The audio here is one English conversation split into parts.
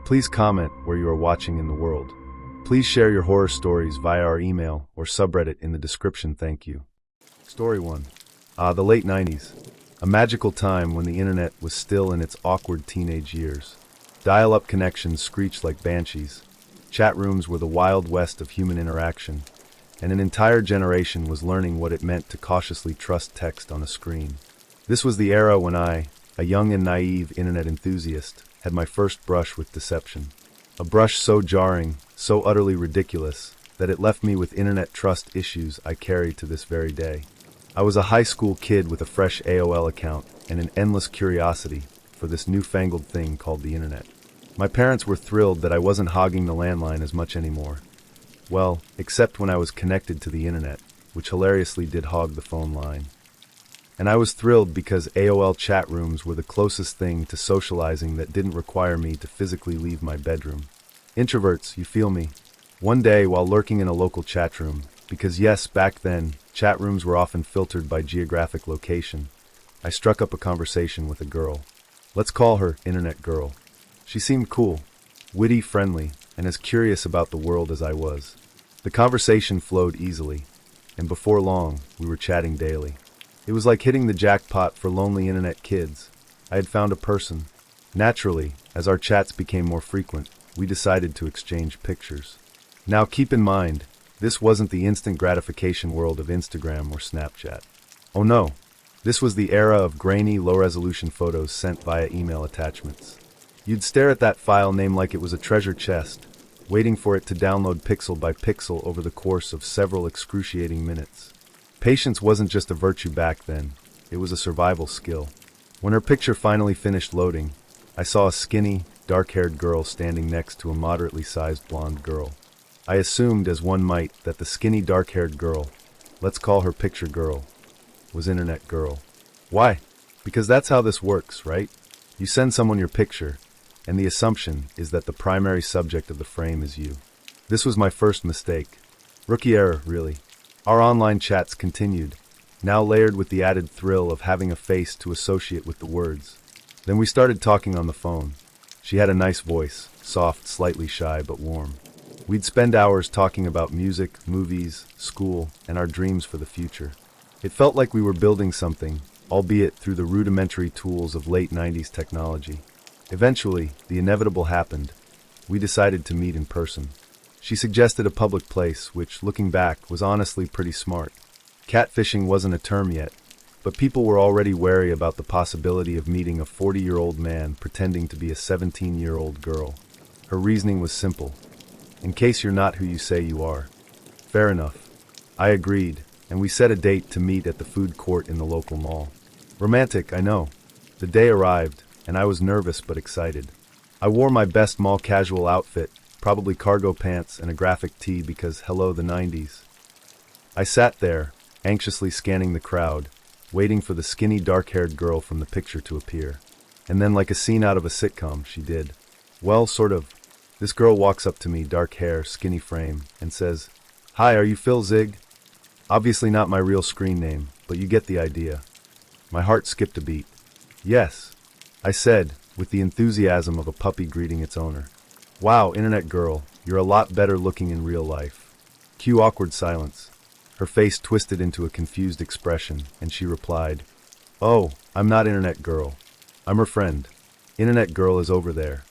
Please comment where you are watching in the world. Please share your horror stories via our email or subreddit in the description. Thank you. Story 1. The late 90s. A magical time when the internet was still in its awkward teenage years. Dial-up connections screeched like banshees. Chat rooms were the wild west of human interaction, and an entire generation was learning what it meant to cautiously trust text on a screen. This was the era when I, a young and naive internet enthusiast, had my first brush with deception. A brush so jarring, so utterly ridiculous, that it left me with internet trust issues I carry to this very day. I was a high school kid with a fresh AOL account and an endless curiosity for this newfangled thing called the internet. My parents were thrilled that I wasn't hogging the landline as much anymore. Well, except when I was connected to the internet, which hilariously did hog the phone line. And I was thrilled because AOL chat rooms were the closest thing to socializing that didn't require me to physically leave my bedroom. Introverts, you feel me? One day, while lurking in a local chat room, because yes, back then, chat rooms were often filtered by geographic location, I struck up a conversation with a girl. Let's call her Internet Girl. She seemed cool, witty, friendly, and as curious about the world as I was. The conversation flowed easily, and before long, we were chatting daily. It was like hitting the jackpot for lonely internet kids. I had found a person. Naturally, as our chats became more frequent, we decided to exchange pictures. Now keep in mind, this wasn't the instant gratification world of Instagram or Snapchat. Oh no, this was the era of grainy, low-resolution photos sent via email attachments. You'd stare at that file name like it was a treasure chest, waiting for it to download pixel by pixel over the course of several excruciating minutes. Patience wasn't just a virtue back then, it was a survival skill. When her picture finally finished loading, I saw a skinny, dark-haired girl standing next to a moderately sized blonde girl. I assumed, as one might, that the skinny, dark-haired girl, let's call her Picture Girl, was Internet Girl. Why? Because that's how this works, right? You send someone your picture, and the assumption is that the primary subject of the frame is you. This was my first mistake. Rookie error, really. Our online chats continued, now layered with the added thrill of having a face to associate with the words. Then we started talking on the phone. She had a nice voice, soft, slightly shy, but warm. We'd spend hours talking about music, movies, school, and our dreams for the future. It felt like we were building something, albeit through the rudimentary tools of late 90s technology. Eventually, the inevitable happened. We decided to meet in person. She suggested a public place, which, looking back, was honestly pretty smart. Catfishing wasn't a term yet, but people were already wary about the possibility of meeting a 40-year-old man pretending to be a 17-year-old girl. Her reasoning was simple. In case you're not who you say you are. Fair enough. I agreed, and we set a date to meet at the food court in the local mall. Romantic, I know. The day arrived, and I was nervous but excited. I wore my best mall casual outfit, probably cargo pants and a graphic tee because hello the 90s. I sat there, anxiously scanning the crowd, waiting for the skinny dark-haired girl from the picture to appear. And then like a scene out of a sitcom, she did. Well, sort of. This girl walks up to me, dark hair, skinny frame, and says, "Hi, are you Phil Zig?" Obviously not my real screen name, but you get the idea. My heart skipped a beat. "Yes," I said, with the enthusiasm of a puppy greeting its owner. "Wow, Internet Girl, you're a lot better looking in real life." Cue awkward silence. Her face twisted into a confused expression, and she replied, "Oh, I'm not Internet Girl. I'm her friend. Internet Girl is over there."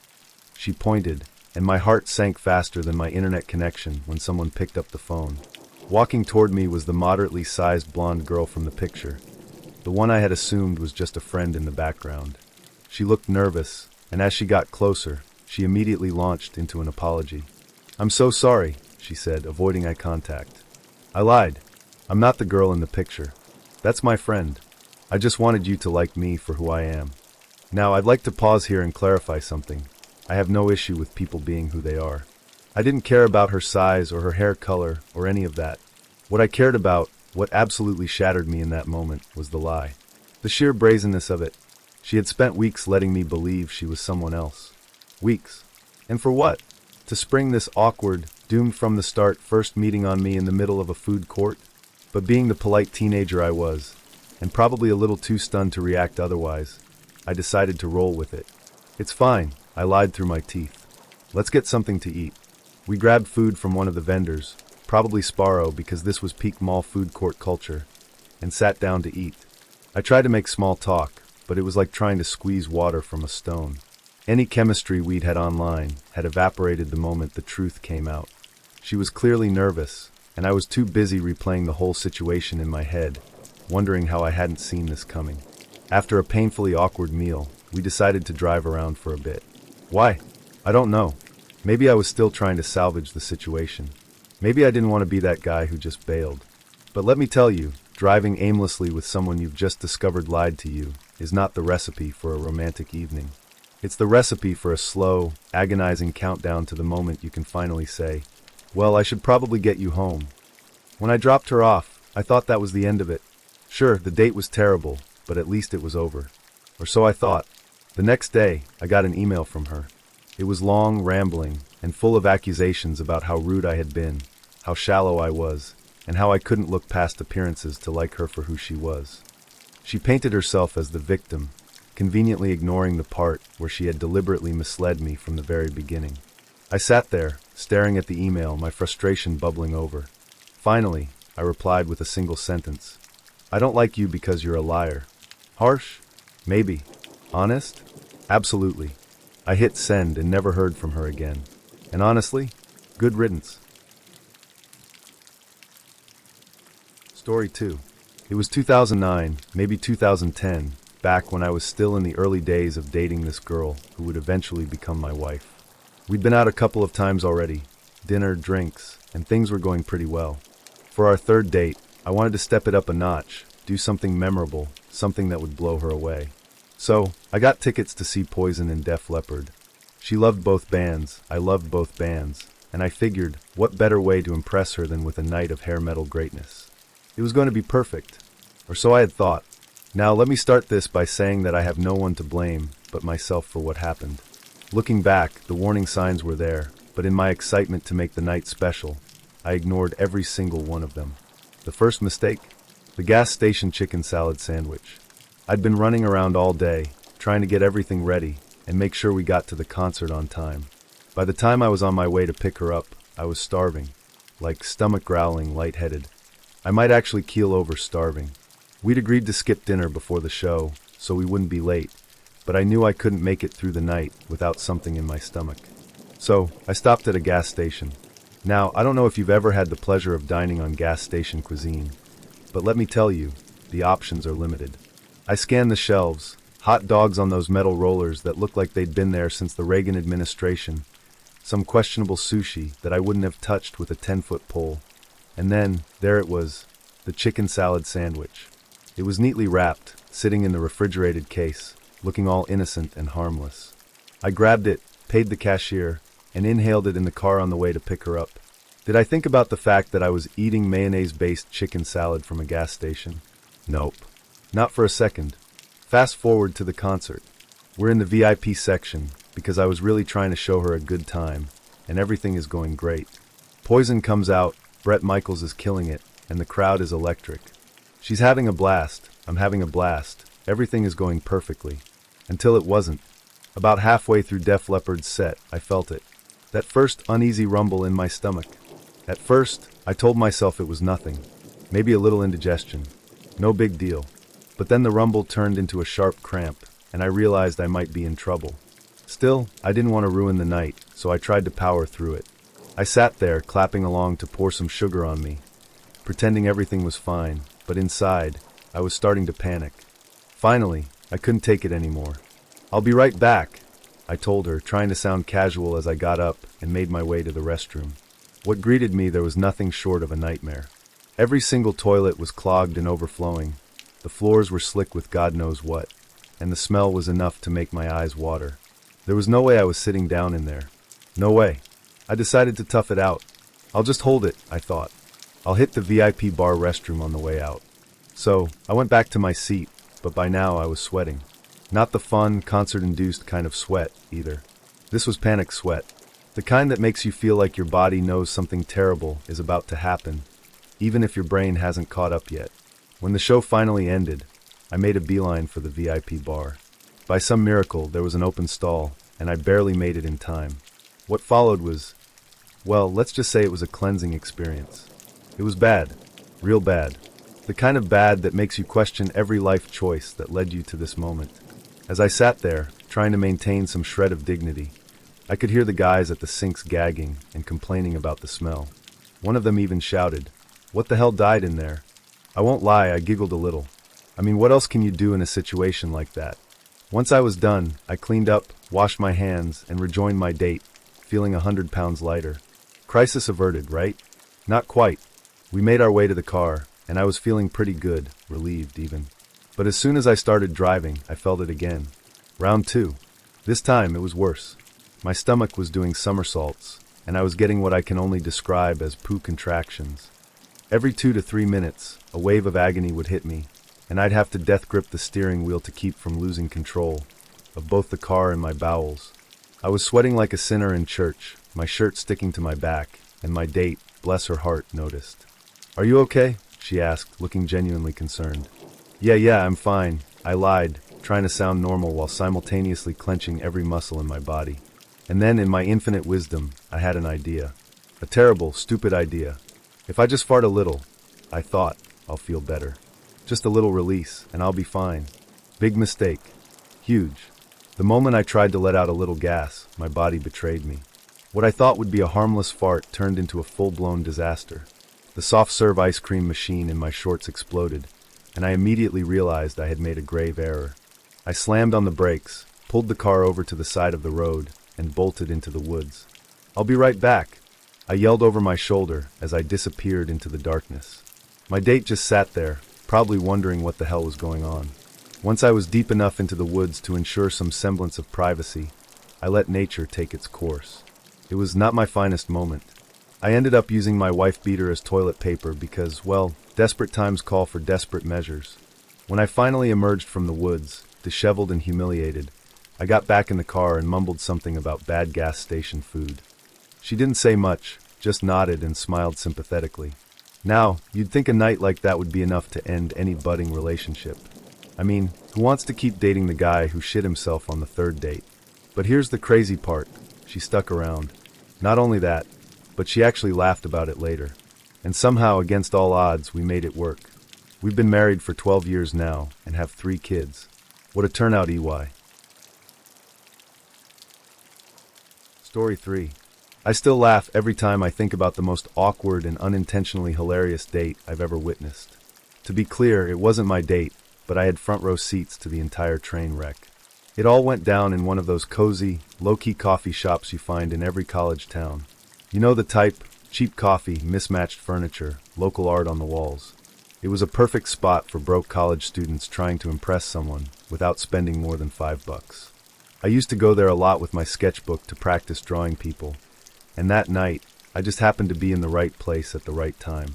She pointed, and my heart sank faster than my internet connection when someone picked up the phone. Walking toward me was the moderately sized blonde girl from the picture, the one I had assumed was just a friend in the background. She looked nervous, and as she got closer, she immediately launched into an apology. "I'm so sorry," she said, avoiding eye contact. I lied. "I'm not the girl in the picture. That's my friend. I just wanted you to like me for who I am." Now, I'd like to pause here and clarify something. I have no issue with people being who they are. I didn't care about her size or her hair color or any of that. What I cared about, what absolutely shattered me in that moment, was the lie. The sheer brazenness of it. She had spent weeks letting me believe she was someone else. Weeks. And for what? To spring this awkward, doomed from the start first meeting on me in the middle of a food court? But being the polite teenager I was, and probably a little too stunned to react otherwise, I decided to roll with it. "It's fine," I lied through my teeth. Let's get something to eat. We grabbed food from one of the vendors, probably Sparrow because this was peak mall food court culture, and sat down to eat. I tried to make small talk, but it was like trying to squeeze water from a stone. Any chemistry we'd had online had evaporated the moment the truth came out. She was clearly nervous, and I was too busy replaying the whole situation in my head, wondering how I hadn't seen this coming. After a painfully awkward meal, we decided to drive around for a bit. Why? I don't know. Maybe I was still trying to salvage the situation. Maybe I didn't want to be that guy who just bailed. But let me tell you, driving aimlessly with someone you've just discovered lied to you is not the recipe for a romantic evening. It's the recipe for a slow, agonizing countdown to the moment you can finally say, "Well, I should probably get you home." When I dropped her off, I thought that was the end of it. Sure, the date was terrible, but at least it was over. Or so I thought. The next day, I got an email from her. It was long, rambling, and full of accusations about how rude I had been, how shallow I was, and how I couldn't look past appearances to like her for who she was. She painted herself as the victim, conveniently ignoring the part where she had deliberately misled me from the very beginning. I sat there, staring at the email, my frustration bubbling over. Finally, I replied with a single sentence. "I don't like you because you're a liar." Harsh? Maybe. Honest? Absolutely. I hit send and never heard from her again. And honestly, good riddance. Story 2. It was 2009, maybe 2010, back when I was still in the early days of dating this girl who would eventually become my wife. We'd been out a couple of times already, dinner, drinks, and things were going pretty well. For our third date, I wanted to step it up a notch, do something memorable, something that would blow her away. So, I got tickets to see Poison and Def Leppard. She loved both bands, I loved both bands, and I figured, what better way to impress her than with a night of hair metal greatness? It was going to be perfect. Or so I had thought. Now let me start this by saying that I have no one to blame but myself for what happened. Looking back, the warning signs were there, but in my excitement to make the night special, I ignored every single one of them. The first mistake? The gas station chicken salad sandwich. I'd been running around all day, trying to get everything ready and make sure we got to the concert on time. By the time I was on my way to pick her up, I was starving, like stomach growling, lightheaded. I might actually keel over starving. We'd agreed to skip dinner before the show, so we wouldn't be late, but I knew I couldn't make it through the night without something in my stomach. So, I stopped at a gas station. Now, I don't know if you've ever had the pleasure of dining on gas station cuisine, but let me tell you, the options are limited. I scanned the shelves, hot dogs on those metal rollers that looked like they'd been there since the Reagan administration, some questionable sushi that I wouldn't have touched with a 10-foot pole, and then, there it was, the chicken salad sandwich. It was neatly wrapped, sitting in the refrigerated case, looking all innocent and harmless. I grabbed it, paid the cashier, and inhaled it in the car on the way to pick her up. Did I think about the fact that I was eating mayonnaise-based chicken salad from a gas station? Nope. Not for a second. Fast forward to the concert. We're in the VIP section, because I was really trying to show her a good time, and everything is going great. Poison comes out, Bret Michaels is killing it, and the crowd is electric. She's having a blast, I'm having a blast, everything is going perfectly. Until it wasn't. About halfway through Def Leppard's set, I felt it. That first uneasy rumble in my stomach. At first, I told myself it was nothing. Maybe a little indigestion. No big deal. But then the rumble turned into a sharp cramp, and I realized I might be in trouble. Still, I didn't want to ruin the night, so I tried to power through it. I sat there, clapping along to pour some sugar on me, pretending everything was fine, but inside, I was starting to panic. Finally, I couldn't take it anymore. "I'll be right back," I told her, trying to sound casual as I got up and made my way to the restroom. What greeted me there was nothing short of a nightmare. Every single toilet was clogged and overflowing. The floors were slick with God knows what, and the smell was enough to make my eyes water. There was no way I was sitting down in there. No way. I decided to tough it out. I'll just hold it, I thought. I'll hit the VIP bar restroom on the way out. So, I went back to my seat, but by now I was sweating. Not the fun, concert-induced kind of sweat, either. This was panic sweat. The kind that makes you feel like your body knows something terrible is about to happen, even if your brain hasn't caught up yet. When the show finally ended, I made a beeline for the VIP bar. By some miracle, there was an open stall, and I barely made it in time. What followed was, well, let's just say it was a cleansing experience. It was bad. Real bad. The kind of bad that makes you question every life choice that led you to this moment. As I sat there, trying to maintain some shred of dignity, I could hear the guys at the sinks gagging and complaining about the smell. One of them even shouted, "What the hell died in there?" I won't lie, I giggled a little. I mean, what else can you do in a situation like that? Once I was done, I cleaned up, washed my hands, and rejoined my date, feeling 100 pounds lighter. Crisis averted, right? Not quite. We made our way to the car, and I was feeling pretty good, relieved even. But as soon as I started driving, I felt it again. Round 2. This time, it was worse. My stomach was doing somersaults, and I was getting what I can only describe as poo contractions. Every 2 to 3 minutes, a wave of agony would hit me, and I'd have to death grip the steering wheel to keep from losing control of both the car and my bowels. I was sweating like a sinner in church, my shirt sticking to my back, and my date, bless her heart, noticed. "Are you okay?" she asked, looking genuinely concerned. Yeah, I'm fine," I lied, trying to sound normal while simultaneously clenching every muscle in my body. And then, in my infinite wisdom, I had an idea. A terrible, stupid idea. If I just fart a little, I thought, I'll feel better. Just a little release, and I'll be fine. Big mistake. Huge. The moment I tried to let out a little gas, my body betrayed me. What I thought would be a harmless fart turned into a full-blown disaster. The soft-serve ice cream machine in my shorts exploded, and I immediately realized I had made a grave error. I slammed on the brakes, pulled the car over to the side of the road, and bolted into the woods. "I'll be right back," I yelled over my shoulder as I disappeared into the darkness. My date just sat there, probably wondering what the hell was going on. Once I was deep enough into the woods to ensure some semblance of privacy, I let nature take its course. It was not my finest moment. I ended up using my wife beater as toilet paper because, well, desperate times call for desperate measures. When I finally emerged from the woods, disheveled and humiliated, I got back in the car and mumbled something about bad gas station food. She didn't say much, just nodded and smiled sympathetically. Now, you'd think a night like that would be enough to end any budding relationship. I mean, who wants to keep dating the guy who shit himself on the 3rd date? But here's the crazy part. She stuck around. Not only that, but she actually laughed about it later. And somehow, against all odds, we made it work. We've been married for 12 years now and have 3 kids. What a turnout, EY. Story 3. I still laugh every time I think about the most awkward and unintentionally hilarious date I've ever witnessed. To be clear, it wasn't my date, but I had front row seats to the entire train wreck. It all went down in one of those cozy, low-key coffee shops you find in every college town. You know the type: cheap coffee, mismatched furniture, local art on the walls. It was a perfect spot for broke college students trying to impress someone without spending more than $5. I used to go there a lot with my sketchbook to practice drawing people, and that night, I just happened to be in the right place at the right time.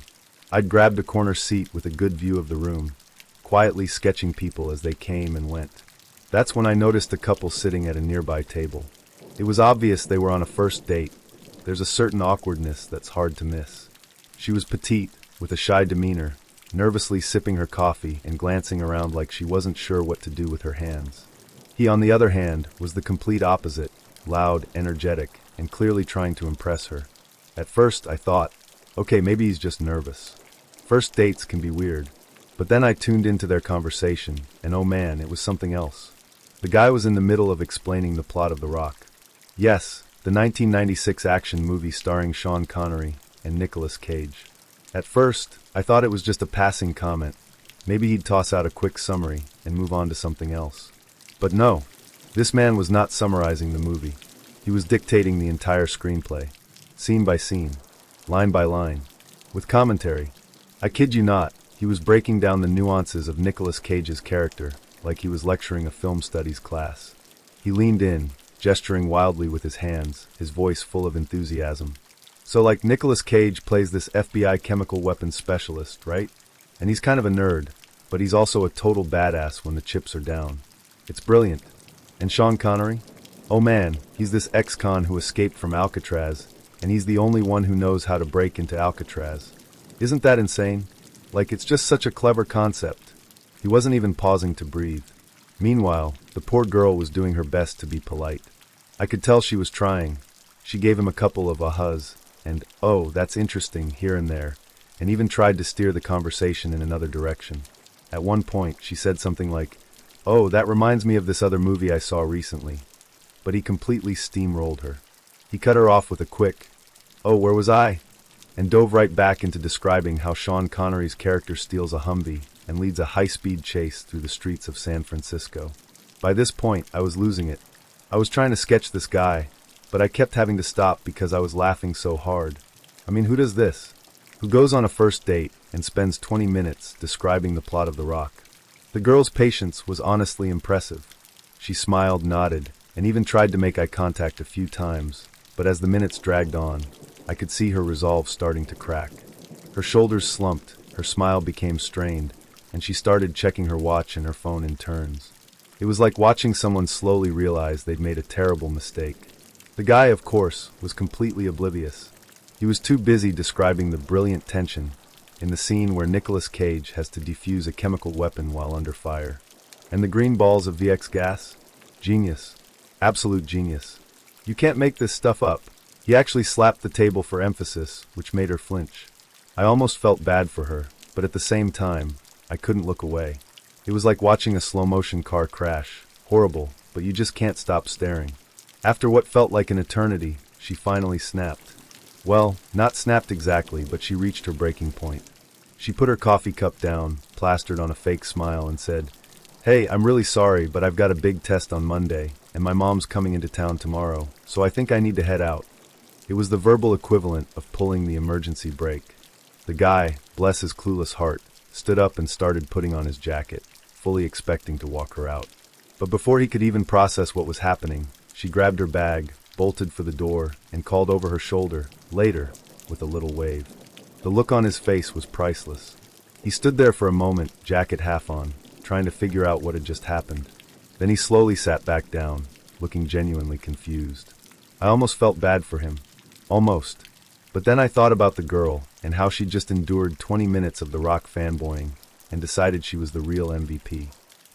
I'd grabbed a corner seat with a good view of the room, quietly sketching people as they came and went. That's when I noticed a couple sitting at a nearby table. It was obvious they were on a first date. There's a certain awkwardness that's hard to miss. She was petite, with a shy demeanor, nervously sipping her coffee and glancing around like she wasn't sure what to do with her hands. He, on the other hand, was the complete opposite, loud, energetic, and clearly trying to impress her. At first, I thought, okay, maybe he's just nervous. First dates can be weird. But then I tuned into their conversation, and oh man, it was something else. The guy was in the middle of explaining the plot of The Rock. Yes, the 1996 action movie starring Sean Connery and Nicolas Cage. At first, I thought it was just a passing comment. Maybe he'd toss out a quick summary and move on to something else. But no, this man was not summarizing the movie. He was dictating the entire screenplay, scene by scene, line by line, with commentary. I kid you not, he was breaking down the nuances of Nicolas Cage's character like he was lecturing a film studies class. He leaned in, gesturing wildly with his hands, his voice full of enthusiasm. So like Nicolas Cage plays this FBI chemical weapons specialist, right? And he's kind of a nerd, but he's also a total badass when the chips are down. It's brilliant. And Sean Connery? Oh man, he's this ex-con who escaped from Alcatraz, and he's the only one who knows how to break into Alcatraz. Isn't that insane? Like, it's just such a clever concept. He wasn't even pausing to breathe. Meanwhile, the poor girl was doing her best to be polite. I could tell she was trying. She gave him a couple of ahas, and, "Oh, that's interesting," here and there, and even tried to steer the conversation in another direction. At one point, she said something like, "Oh, that reminds me of this other movie I saw recently." But he completely steamrolled her. He cut her off with a quick, "Oh, where was I?" and dove right back into describing how Sean Connery's character steals a Humvee and leads a high-speed chase through the streets of San Francisco. By this point, I was losing it. I was trying to sketch this guy, but I kept having to stop because I was laughing so hard. I mean, who does this? Who goes on a first date and spends 20 minutes describing the plot of The Rock? The girl's patience was honestly impressive. She smiled, nodded, and even tried to make eye contact a few times, but as the minutes dragged on, I could see her resolve starting to crack. Her shoulders slumped, her smile became strained, and she started checking her watch and her phone in turns. It was like watching someone slowly realize they'd made a terrible mistake. The guy, of course, was completely oblivious. He was too busy describing the brilliant tension in the scene where Nicolas Cage has to defuse a chemical weapon while under fire. And the green balls of VX gas? Genius. Absolute genius. You can't make this stuff up. He actually slapped the table for emphasis, which made her flinch. I almost felt bad for her, but at the same time, I couldn't look away. It was like watching a slow-motion car crash. Horrible, but you just can't stop staring. After what felt like an eternity, she finally snapped. Well, not snapped exactly, but she reached her breaking point. She put her coffee cup down, plastered on a fake smile, and said, "Hey, I'm really sorry, but I've got a big test on Monday, and my mom's coming into town tomorrow, so I think I need to head out." It was the verbal equivalent of pulling the emergency brake. The guy, bless his clueless heart, stood up and started putting on his jacket, fully expecting to walk her out. But before he could even process what was happening, she grabbed her bag, bolted for the door, and called over her shoulder, "Later," with a little wave. The look on his face was priceless. He stood there for a moment, jacket half on, trying to figure out what had just happened. Then he slowly sat back down, looking genuinely confused. I almost felt bad for him. Almost. But then I thought about the girl, and how she'd just endured 20 minutes of The Rock fanboying, and decided she was the real MVP.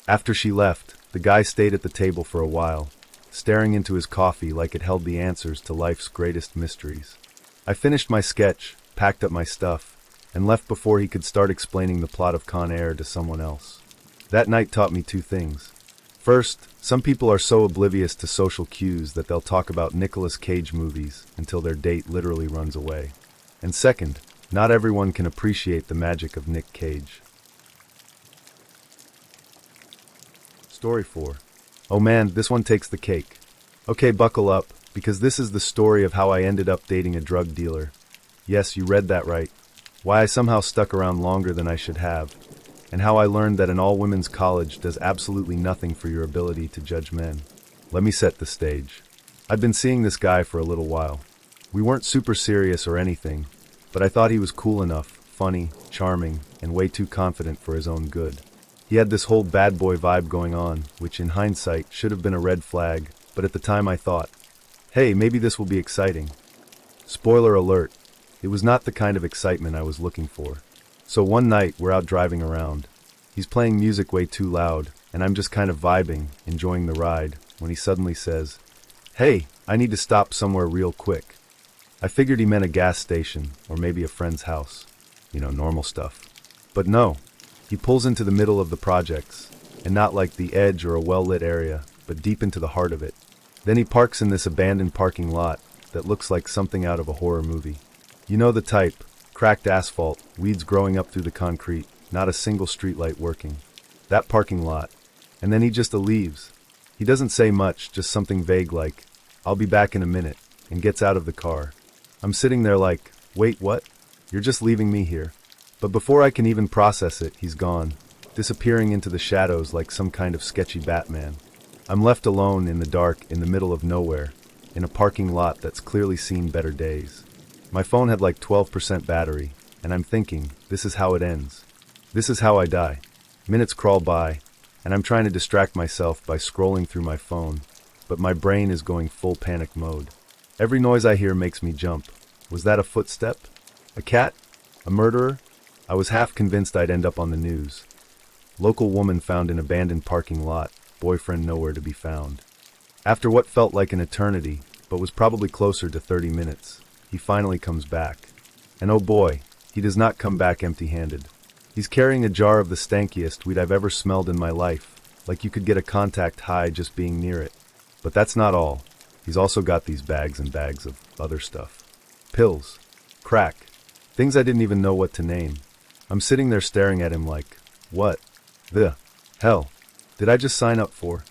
After she left, the guy stayed at the table for a while, staring into his coffee like it held the answers to life's greatest mysteries. I finished my sketch, packed up my stuff, and left before he could start explaining the plot of Con Air to someone else. That night taught me two things. First, some people are so oblivious to social cues that they'll talk about Nicolas Cage movies until their date literally runs away. And second, not everyone can appreciate the magic of Nick Cage. Story 4. Oh man, this one takes the cake. Okay, buckle up, because this is the story of how I ended up dating a drug dealer. Yes, you read that right. Why I somehow stuck around longer than I should have, and how I learned that an all-women's college does absolutely nothing for your ability to judge men. Let me set the stage. I'd been seeing this guy for a little while. We weren't super serious or anything, but I thought he was cool enough, funny, charming, and way too confident for his own good. He had this whole bad boy vibe going on, which in hindsight should have been a red flag, but at the time I thought, hey, maybe this will be exciting. Spoiler alert, it was not the kind of excitement I was looking for. So one night, we're out driving around. He's playing music way too loud, and I'm just kind of vibing, enjoying the ride, when he suddenly says, "Hey, I need to stop somewhere real quick." I figured he meant a gas station, or maybe a friend's house. Normal stuff. But no. He pulls into the middle of the projects, and not like the edge or a well-lit area, but deep into the heart of it. Then he parks in this abandoned parking lot that looks like something out of a horror movie. You know the type, cracked asphalt, weeds growing up through the concrete, not a single streetlight working. That parking lot. And then he just leaves. He doesn't say much, just something vague like, "I'll be back in a minute," and gets out of the car. I'm sitting there like, wait, what? You're just leaving me here. But before I can even process it, he's gone, disappearing into the shadows like some kind of sketchy Batman. I'm left alone in the dark in the middle of nowhere, in a parking lot that's clearly seen better days. My phone had like 12% battery, and I'm thinking, this is how it ends. This is how I die. Minutes crawl by, and I'm trying to distract myself by scrolling through my phone, but my brain is going full panic mode. Every noise I hear makes me jump. Was that a footstep? A cat? A murderer? I was half convinced I'd end up on the news. Local woman found in abandoned parking lot, boyfriend nowhere to be found. After what felt like an eternity, but was probably closer to 30 minutes. He finally comes back. And oh boy, he does not come back empty-handed. He's carrying a jar of the stankiest weed I've ever smelled in my life, like you could get a contact high just being near it. But that's not all. He's also got these bags and bags of other stuff. Pills. Crack. Things I didn't even know what to name. I'm sitting there staring at him like, what the hell did I just sign up for?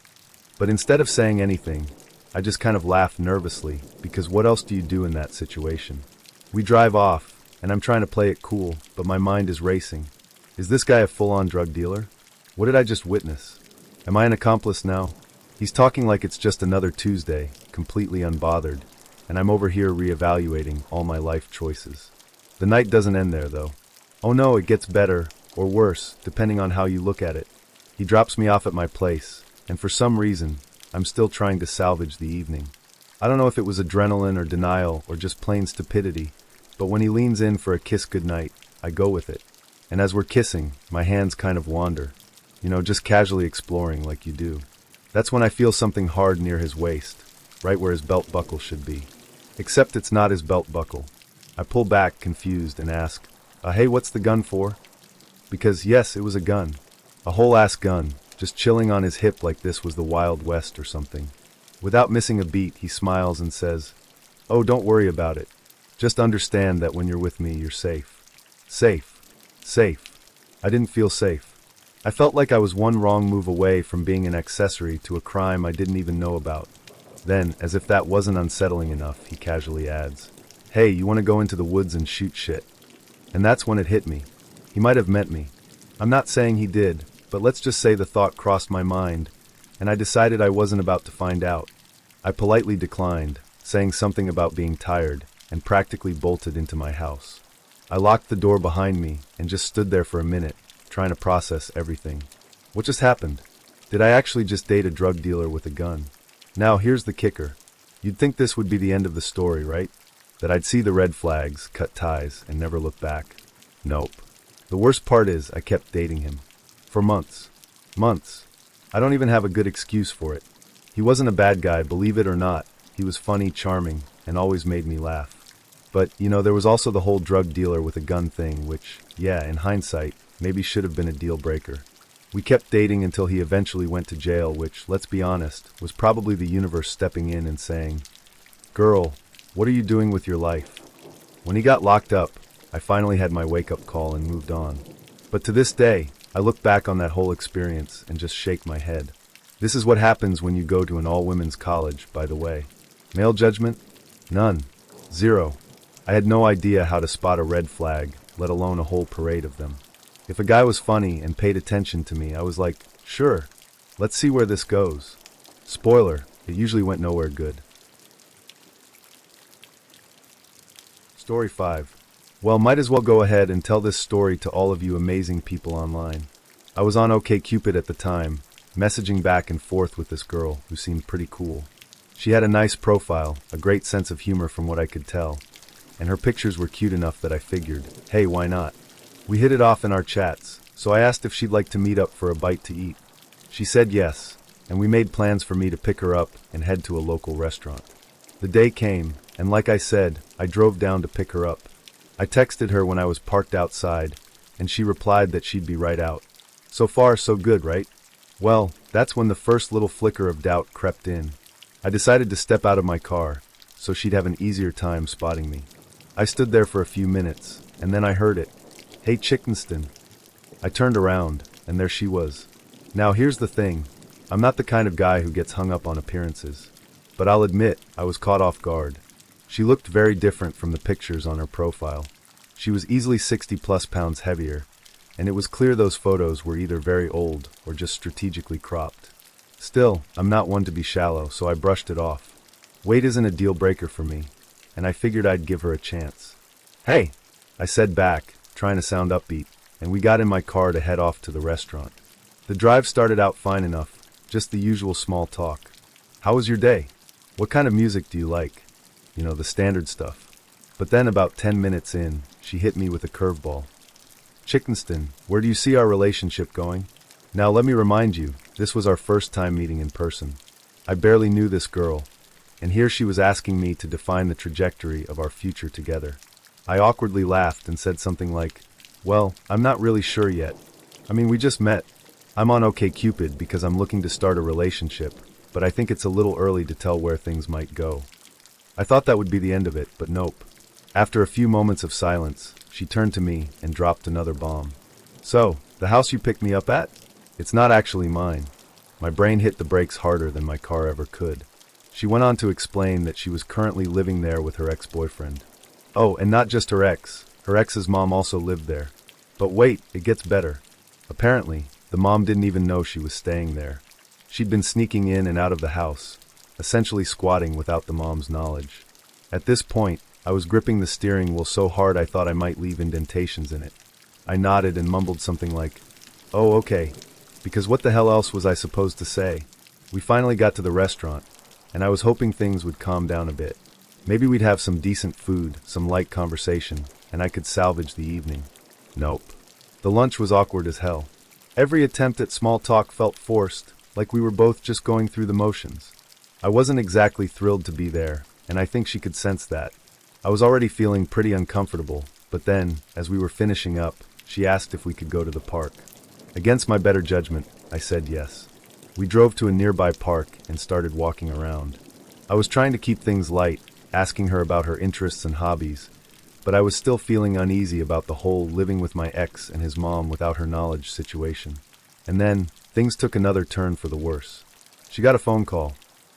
But instead of saying anything, I just kind of laugh nervously, because what else do you do in that situation? We drive off, and I'm trying to play it cool, but my mind is racing. Is this guy a full-on drug dealer? What did I just witness? Am I an accomplice now? He's talking like it's just another Tuesday, completely unbothered, and I'm over here reevaluating all my life choices. The night doesn't end there, though. Oh no, it gets better, or worse, depending on how you look at it. He drops me off at my place, and for some reason, I'm still trying to salvage the evening. I don't know if it was adrenaline or denial or just plain stupidity, but when he leans in for a kiss goodnight, I go with it. And as we're kissing, my hands kind of wander. Just casually exploring like you do. That's when I feel something hard near his waist, right where his belt buckle should be. Except it's not his belt buckle. I pull back, confused, and ask, hey, what's the gun for? Because yes, it was a gun. A whole-ass gun, just chilling on his hip like this was the Wild West or something. Without missing a beat, he smiles and says, oh, don't worry about it. Just understand that when you're with me, you're safe. Safe. Safe. I didn't feel safe. I felt like I was one wrong move away from being an accessory to a crime I didn't even know about. Then, as if that wasn't unsettling enough, he casually adds, hey, you want to go into the woods and shoot shit? And that's when it hit me. He might have meant me. I'm not saying he did, but let's just say the thought crossed my mind, and I decided I wasn't about to find out. I politely declined, saying something about being tired, and practically bolted into my house. I locked the door behind me and just stood there for a minute, trying to process everything. What just happened? Did I actually just date a drug dealer with a gun? Now here's the kicker. You'd think this would be the end of the story, right? That I'd see the red flags, cut ties, and never look back. Nope. The worst part is I kept dating him. For months. Months. I don't even have a good excuse for it. He wasn't a bad guy, believe it or not. He was funny, charming, and always made me laugh. But, there was also the whole drug dealer with a gun thing, which, yeah, in hindsight, maybe should have been a deal breaker. We kept dating until he eventually went to jail, which, let's be honest, was probably the universe stepping in and saying, girl, what are you doing with your life? When he got locked up, I finally had my wake-up call and moved on. But to this day, I look back on that whole experience and just shake my head. This is what happens when you go to an all-women's college, by the way. Male judgment? None. Zero. I had no idea how to spot a red flag, let alone a whole parade of them. If a guy was funny and paid attention to me, I was like, sure, let's see where this goes. Spoiler, it usually went nowhere good. Story 5. Well, might as well go ahead and tell this story to all of you amazing people online. I was on OkCupid at the time, messaging back and forth with this girl who seemed pretty cool. She had a nice profile, a great sense of humor from what I could tell, and her pictures were cute enough that I figured, hey, why not? We hit it off in our chats, so I asked if she'd like to meet up for a bite to eat. She said yes, and we made plans for me to pick her up and head to a local restaurant. The day came, and like I said, I drove down to pick her up. I texted her when I was parked outside, and she replied that she'd be right out. So far, so good, right? Well, that's when the first little flicker of doubt crept in. I decided to step out of my car, so she'd have an easier time spotting me. I stood there for a few minutes, and then I heard it. Hey, Chickenston. I turned around, and there she was. Now here's the thing. I'm not the kind of guy who gets hung up on appearances. But I'll admit, I was caught off guard. She looked very different from the pictures on her profile. She was easily 60+ pounds heavier, and it was clear those photos were either very old or just strategically cropped. Still, I'm not one to be shallow, so I brushed it off. Weight isn't a deal breaker for me, and I figured I'd give her a chance. Hey, I said back, trying to sound upbeat, and we got in my car to head off to the restaurant. The drive started out fine enough, just the usual small talk. How was your day? What kind of music do you like? The standard stuff. But then about 10 minutes in, she hit me with a curveball. Chickenston, where do you see our relationship going? Now let me remind you, this was our first time meeting in person. I barely knew this girl, and here she was asking me to define the trajectory of our future together. I awkwardly laughed and said something like, "Well, I'm not really sure yet. I mean, we just met. I'm on OkCupid because I'm looking to start a relationship, but I think it's a little early to tell where things might go." I thought that would be the end of it, but nope. After a few moments of silence, she turned to me and dropped another bomb. "So, the house you picked me up at? It's not actually mine." My brain hit the brakes harder than my car ever could. She went on to explain that she was currently living there with her ex-boyfriend. Oh, and not just her ex. Her ex's mom also lived there. But wait, it gets better. Apparently, the mom didn't even know she was staying there. She'd been sneaking in and out of the house, essentially squatting without the mom's knowledge. At this point, I was gripping the steering wheel so hard I thought I might leave indentations in it. I nodded and mumbled something like, "Oh, okay," because what the hell else was I supposed to say? We finally got to the restaurant, and I was hoping things would calm down a bit. Maybe we'd have some decent food, some light conversation, and I could salvage the evening. Nope. The lunch was awkward as hell. Every attempt at small talk felt forced, like we were both just going through the motions. I wasn't exactly thrilled to be there, and I think she could sense that. I was already feeling pretty uncomfortable, but then, as we were finishing up, she asked if we could go to the park. Against my better judgment, I said yes. We drove to a nearby park and started walking around. I was trying to keep things light, asking her about her interests and hobbies, but I was still feeling uneasy about the whole living with my ex and his mom without her knowledge situation. And then, things took another turn for the worse. She got a phone call.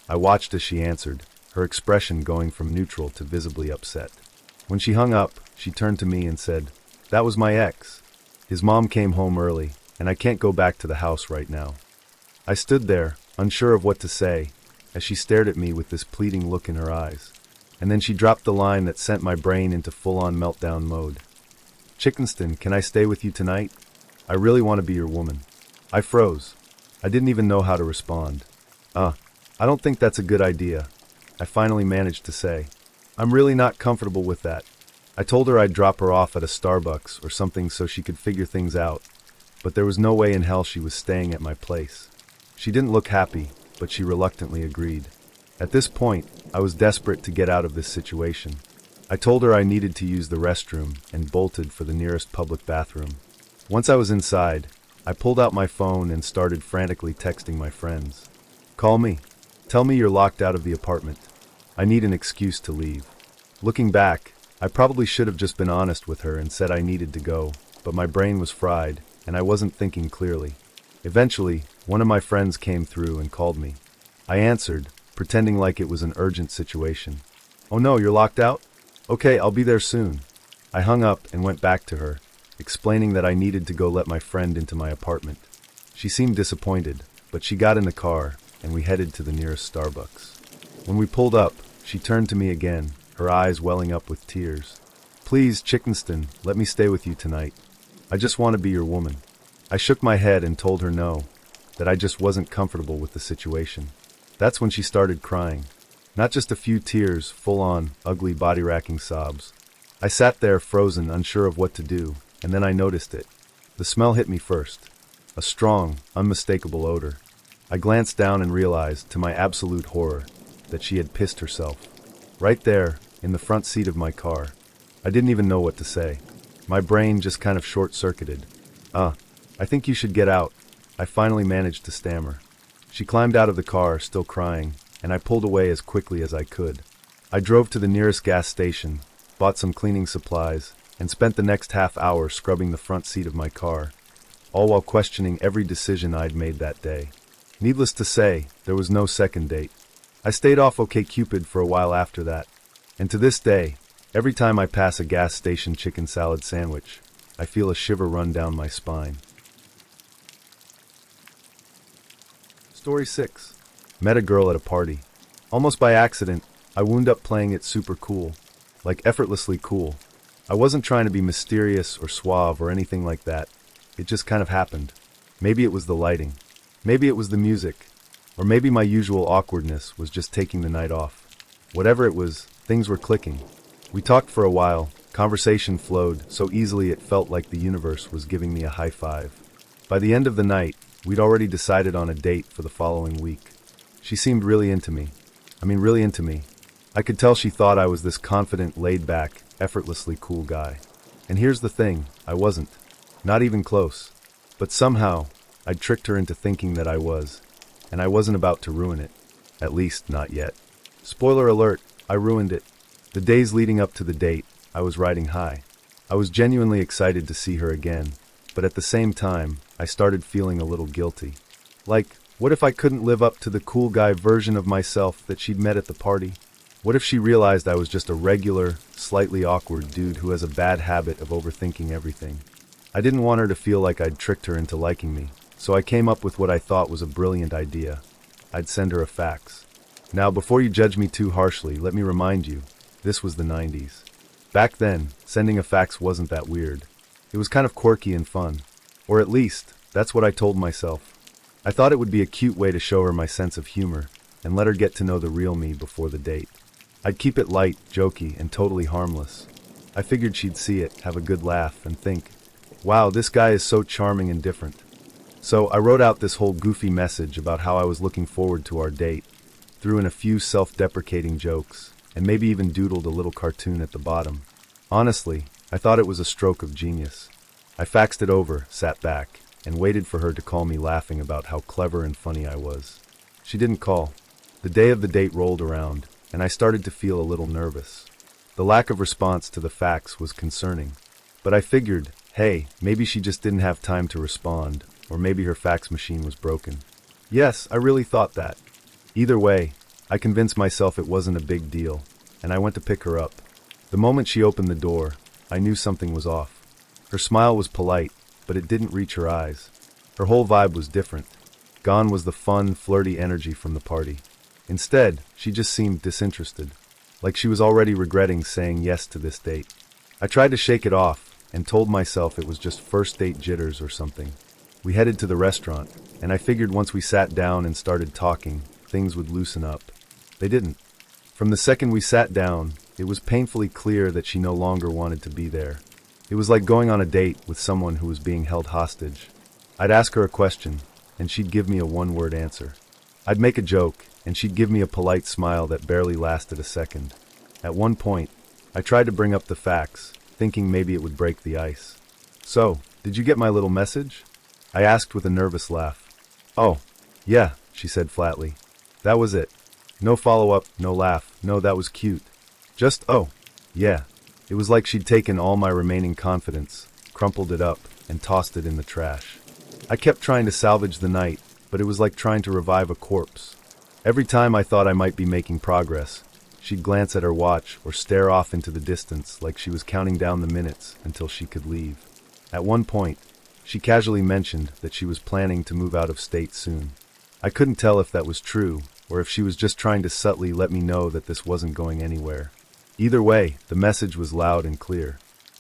I watched as she answered, her expression going from neutral to visibly upset. When she hung up, she turned to me and said, "That was my ex. His mom came home early, and I can't go back to the house right now." I stood there, unsure of what to say, as she stared at me with this pleading look in her eyes. And then she dropped the line that sent my brain into full-on meltdown mode. "Chickenston, can I stay with you tonight? I really want to be your woman." I froze. I didn't even know how to respond. I don't think that's a good idea," I finally managed to say. "I'm really not comfortable with that." I told her I'd drop her off at a Starbucks or something so she could figure things out, but there was no way in hell she was staying at my place. She didn't look happy, but she reluctantly agreed. At this point, I was desperate to get out of this situation. I told her I needed to use the restroom and bolted for the nearest public bathroom. Once I was inside, I pulled out my phone and started frantically texting my friends. "Call me. Tell me you're locked out of the apartment. I need an excuse to leave." Looking back, I probably should have just been honest with her and said I needed to go, but my brain was fried, and I wasn't thinking clearly. Eventually, one of my friends came through and called me. I answered, pretending like it was an urgent situation. "Oh no, you're locked out? Okay, I'll be there soon." I hung up and went back to her, explaining that I needed to go let my friend into my apartment. She seemed disappointed, but she got in the car, and we headed to the nearest Starbucks. When we pulled up, she turned to me again, her eyes welling up with tears. "Please, Chickenston, let me stay with you tonight. I just want to be your woman." I shook my head and told her no, that I just wasn't comfortable with the situation. That's when she started crying. Not just a few tears, full-on, ugly body-racking sobs. I sat there frozen, unsure of what to do, and then I noticed it. The smell hit me first. A strong, unmistakable odor. I glanced down and realized, to my absolute horror, that she had pissed herself. Right there, in the front seat of my car. I didn't even know what to say. My brain just kind of short-circuited. I think you should get out," I finally managed to stammer. She climbed out of the car, still crying, and I pulled away as quickly as I could. I drove to the nearest gas station, bought some cleaning supplies, and spent the next half hour scrubbing the front seat of my car, all while questioning every decision I'd made that day. Needless to say, there was no second date. I stayed off OkCupid for a while after that, and to this day, every time I pass a gas station chicken salad sandwich, I feel a shiver run down my spine. Story 6. Met a girl at a party. Almost by accident, I wound up playing it super cool. Like effortlessly cool. I wasn't trying to be mysterious or suave or anything like that. It just kind of happened. Maybe it was the lighting. Maybe it was the music. Or maybe my usual awkwardness was just taking the night off. Whatever it was, things were clicking. We talked for a while. Conversation flowed so easily it felt like the universe was giving me a high five. By the end of the night, we'd already decided on a date for the following week. She seemed really into me. Really into me. I could tell she thought I was this confident, laid-back, effortlessly cool guy. And here's the thing, I wasn't. Not even close. But somehow, I'd tricked her into thinking that I was, and I wasn't about to ruin it. At least, not yet. Spoiler alert, I ruined it. The days leading up to the date, I was riding high. I was genuinely excited to see her again, but at the same time, I started feeling a little guilty. Like, what if I couldn't live up to the cool guy version of myself that she'd met at the party? What if she realized I was just a regular, slightly awkward dude who has a bad habit of overthinking everything? I didn't want her to feel like I'd tricked her into liking me, so I came up with what I thought was a brilliant idea. I'd send her a fax. Now, before you judge me too harshly, let me remind you, this was the 90s. Back then, sending a fax wasn't that weird. It was kind of quirky and fun. Or at least, that's what I told myself. I thought it would be a cute way to show her my sense of humor, and let her get to know the real me before the date. I'd keep it light, jokey, and totally harmless. I figured she'd see it, have a good laugh, and think, wow, this guy is so charming and different. So I wrote out this whole goofy message about how I was looking forward to our date, threw in a few self-deprecating jokes, and maybe even doodled a little cartoon at the bottom. Honestly, I thought it was a stroke of genius. I faxed it over, sat back, and waited for her to call me laughing about how clever and funny I was. She didn't call. The day of the date rolled around, and I started to feel a little nervous. The lack of response to the fax was concerning. But I figured, hey, maybe she just didn't have time to respond, or maybe her fax machine was broken. Yes, I really thought that. Either way, I convinced myself it wasn't a big deal, and I went to pick her up. The moment she opened the door, I knew something was off. Her smile was polite, but it didn't reach her eyes. Her whole vibe was different. Gone was the fun, flirty energy from the party. Instead, she just seemed disinterested, like she was already regretting saying yes to this date. I tried to shake it off, and told myself it was just first date jitters or something. We headed to the restaurant, and I figured once we sat down and started talking, things would loosen up. They didn't. From the second we sat down, it was painfully clear that she no longer wanted to be there. It was like going on a date with someone who was being held hostage. I'd ask her a question, and she'd give me a one-word answer. I'd make a joke, and she'd give me a polite smile that barely lasted a second. At one point, I tried to bring up the fax, thinking maybe it would break the ice. So, did you get my little message? I asked with a nervous laugh. Oh, yeah, she said flatly. That was it. No follow-up, no laugh, no that was cute. Just, oh, yeah. It was like she'd taken all my remaining confidence, crumpled it up, and tossed it in the trash. I kept trying to salvage the night, but it was like trying to revive a corpse. Every time I thought I might be making progress, she'd glance at her watch or stare off into the distance like she was counting down the minutes until she could leave. At one point, she casually mentioned that she was planning to move out of state soon. I couldn't tell if that was true, or if she was just trying to subtly let me know that this wasn't going anywhere. Either way, the message was loud and clear.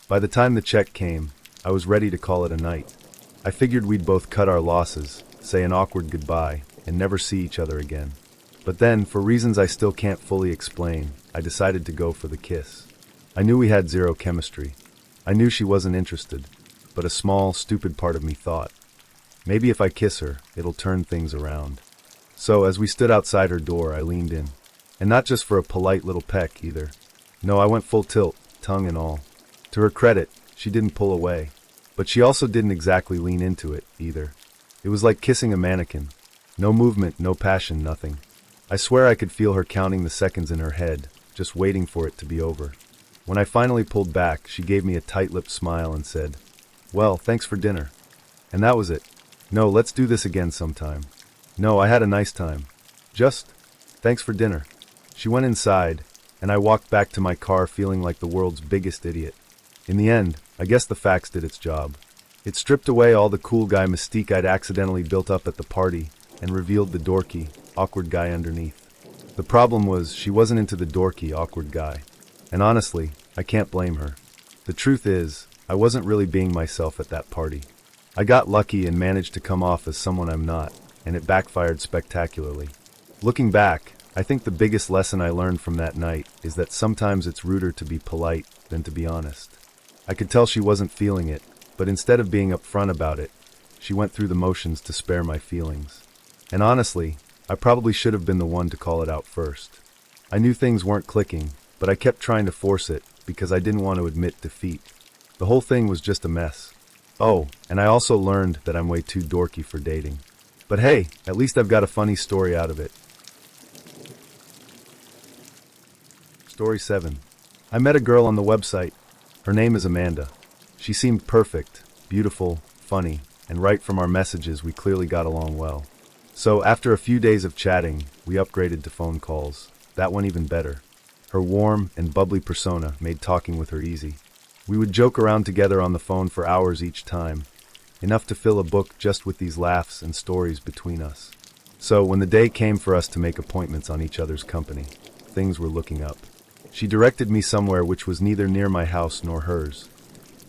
By the time the check came, I was ready to call it a night. I figured we'd both cut our losses, say an awkward goodbye, and never see each other again. But then, for reasons I still can't fully explain, I decided to go for the kiss. I knew we had zero chemistry. I knew she wasn't interested, but a small, stupid part of me thought, maybe if I kiss her, it'll turn things around. So, as we stood outside her door, I leaned in. And not just for a polite little peck, either. No, I went full tilt, tongue and all. To her credit, she didn't pull away. But she also didn't exactly lean into it, either. It was like kissing a mannequin. No movement, no passion, nothing. I swear I could feel her counting the seconds in her head, just waiting for it to be over. When I finally pulled back, she gave me a tight-lipped smile and said, "Well, thanks for dinner." And that was it. No, let's do this again sometime. No, I had a nice time. Just, thanks for dinner. She went inside, and I walked back to my car feeling like the world's biggest idiot. In the end, I guess the fax did its job. It stripped away all the cool guy mystique I'd accidentally built up at the party, and revealed the dorky, awkward guy underneath. The problem was, she wasn't into the dorky, awkward guy. And honestly, I can't blame her. The truth is, I wasn't really being myself at that party. I got lucky and managed to come off as someone I'm not, and it backfired spectacularly. Looking back, I think the biggest lesson I learned from that night is that sometimes it's ruder to be polite than to be honest. I could tell she wasn't feeling it, but instead of being upfront about it, she went through the motions to spare my feelings. And honestly, I probably should have been the one to call it out first. I knew things weren't clicking, but I kept trying to force it because I didn't want to admit defeat. The whole thing was just a mess. Oh, and I also learned that I'm way too dorky for dating. But hey, at least I've got a funny story out of it. Story 7. I met a girl on the website. Her name is Amanda. She seemed perfect, beautiful, funny, and right from our messages we clearly got along well. So after a few days of chatting, we upgraded to phone calls. That went even better. Her warm and bubbly persona made talking with her easy. We would joke around together on the phone for hours each time, enough to fill a book just with these laughs and stories between us. So when the day came for us to make appointments on each other's company, things were looking up. She directed me somewhere which was neither near my house nor hers.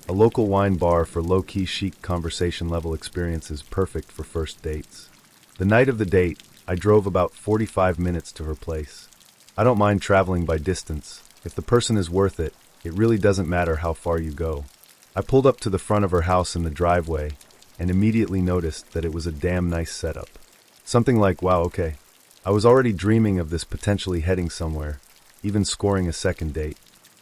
A local wine bar for low-key chic conversation-level experiences perfect for first dates. The night of the date, I drove about 45 minutes to her place. I don't mind traveling by distance. If the person is worth it, it really doesn't matter how far you go. I pulled up to the front of her house in the driveway and immediately noticed that it was a damn nice setup. Something like, wow, okay. I was already dreaming of this potentially heading somewhere, even scoring a second date.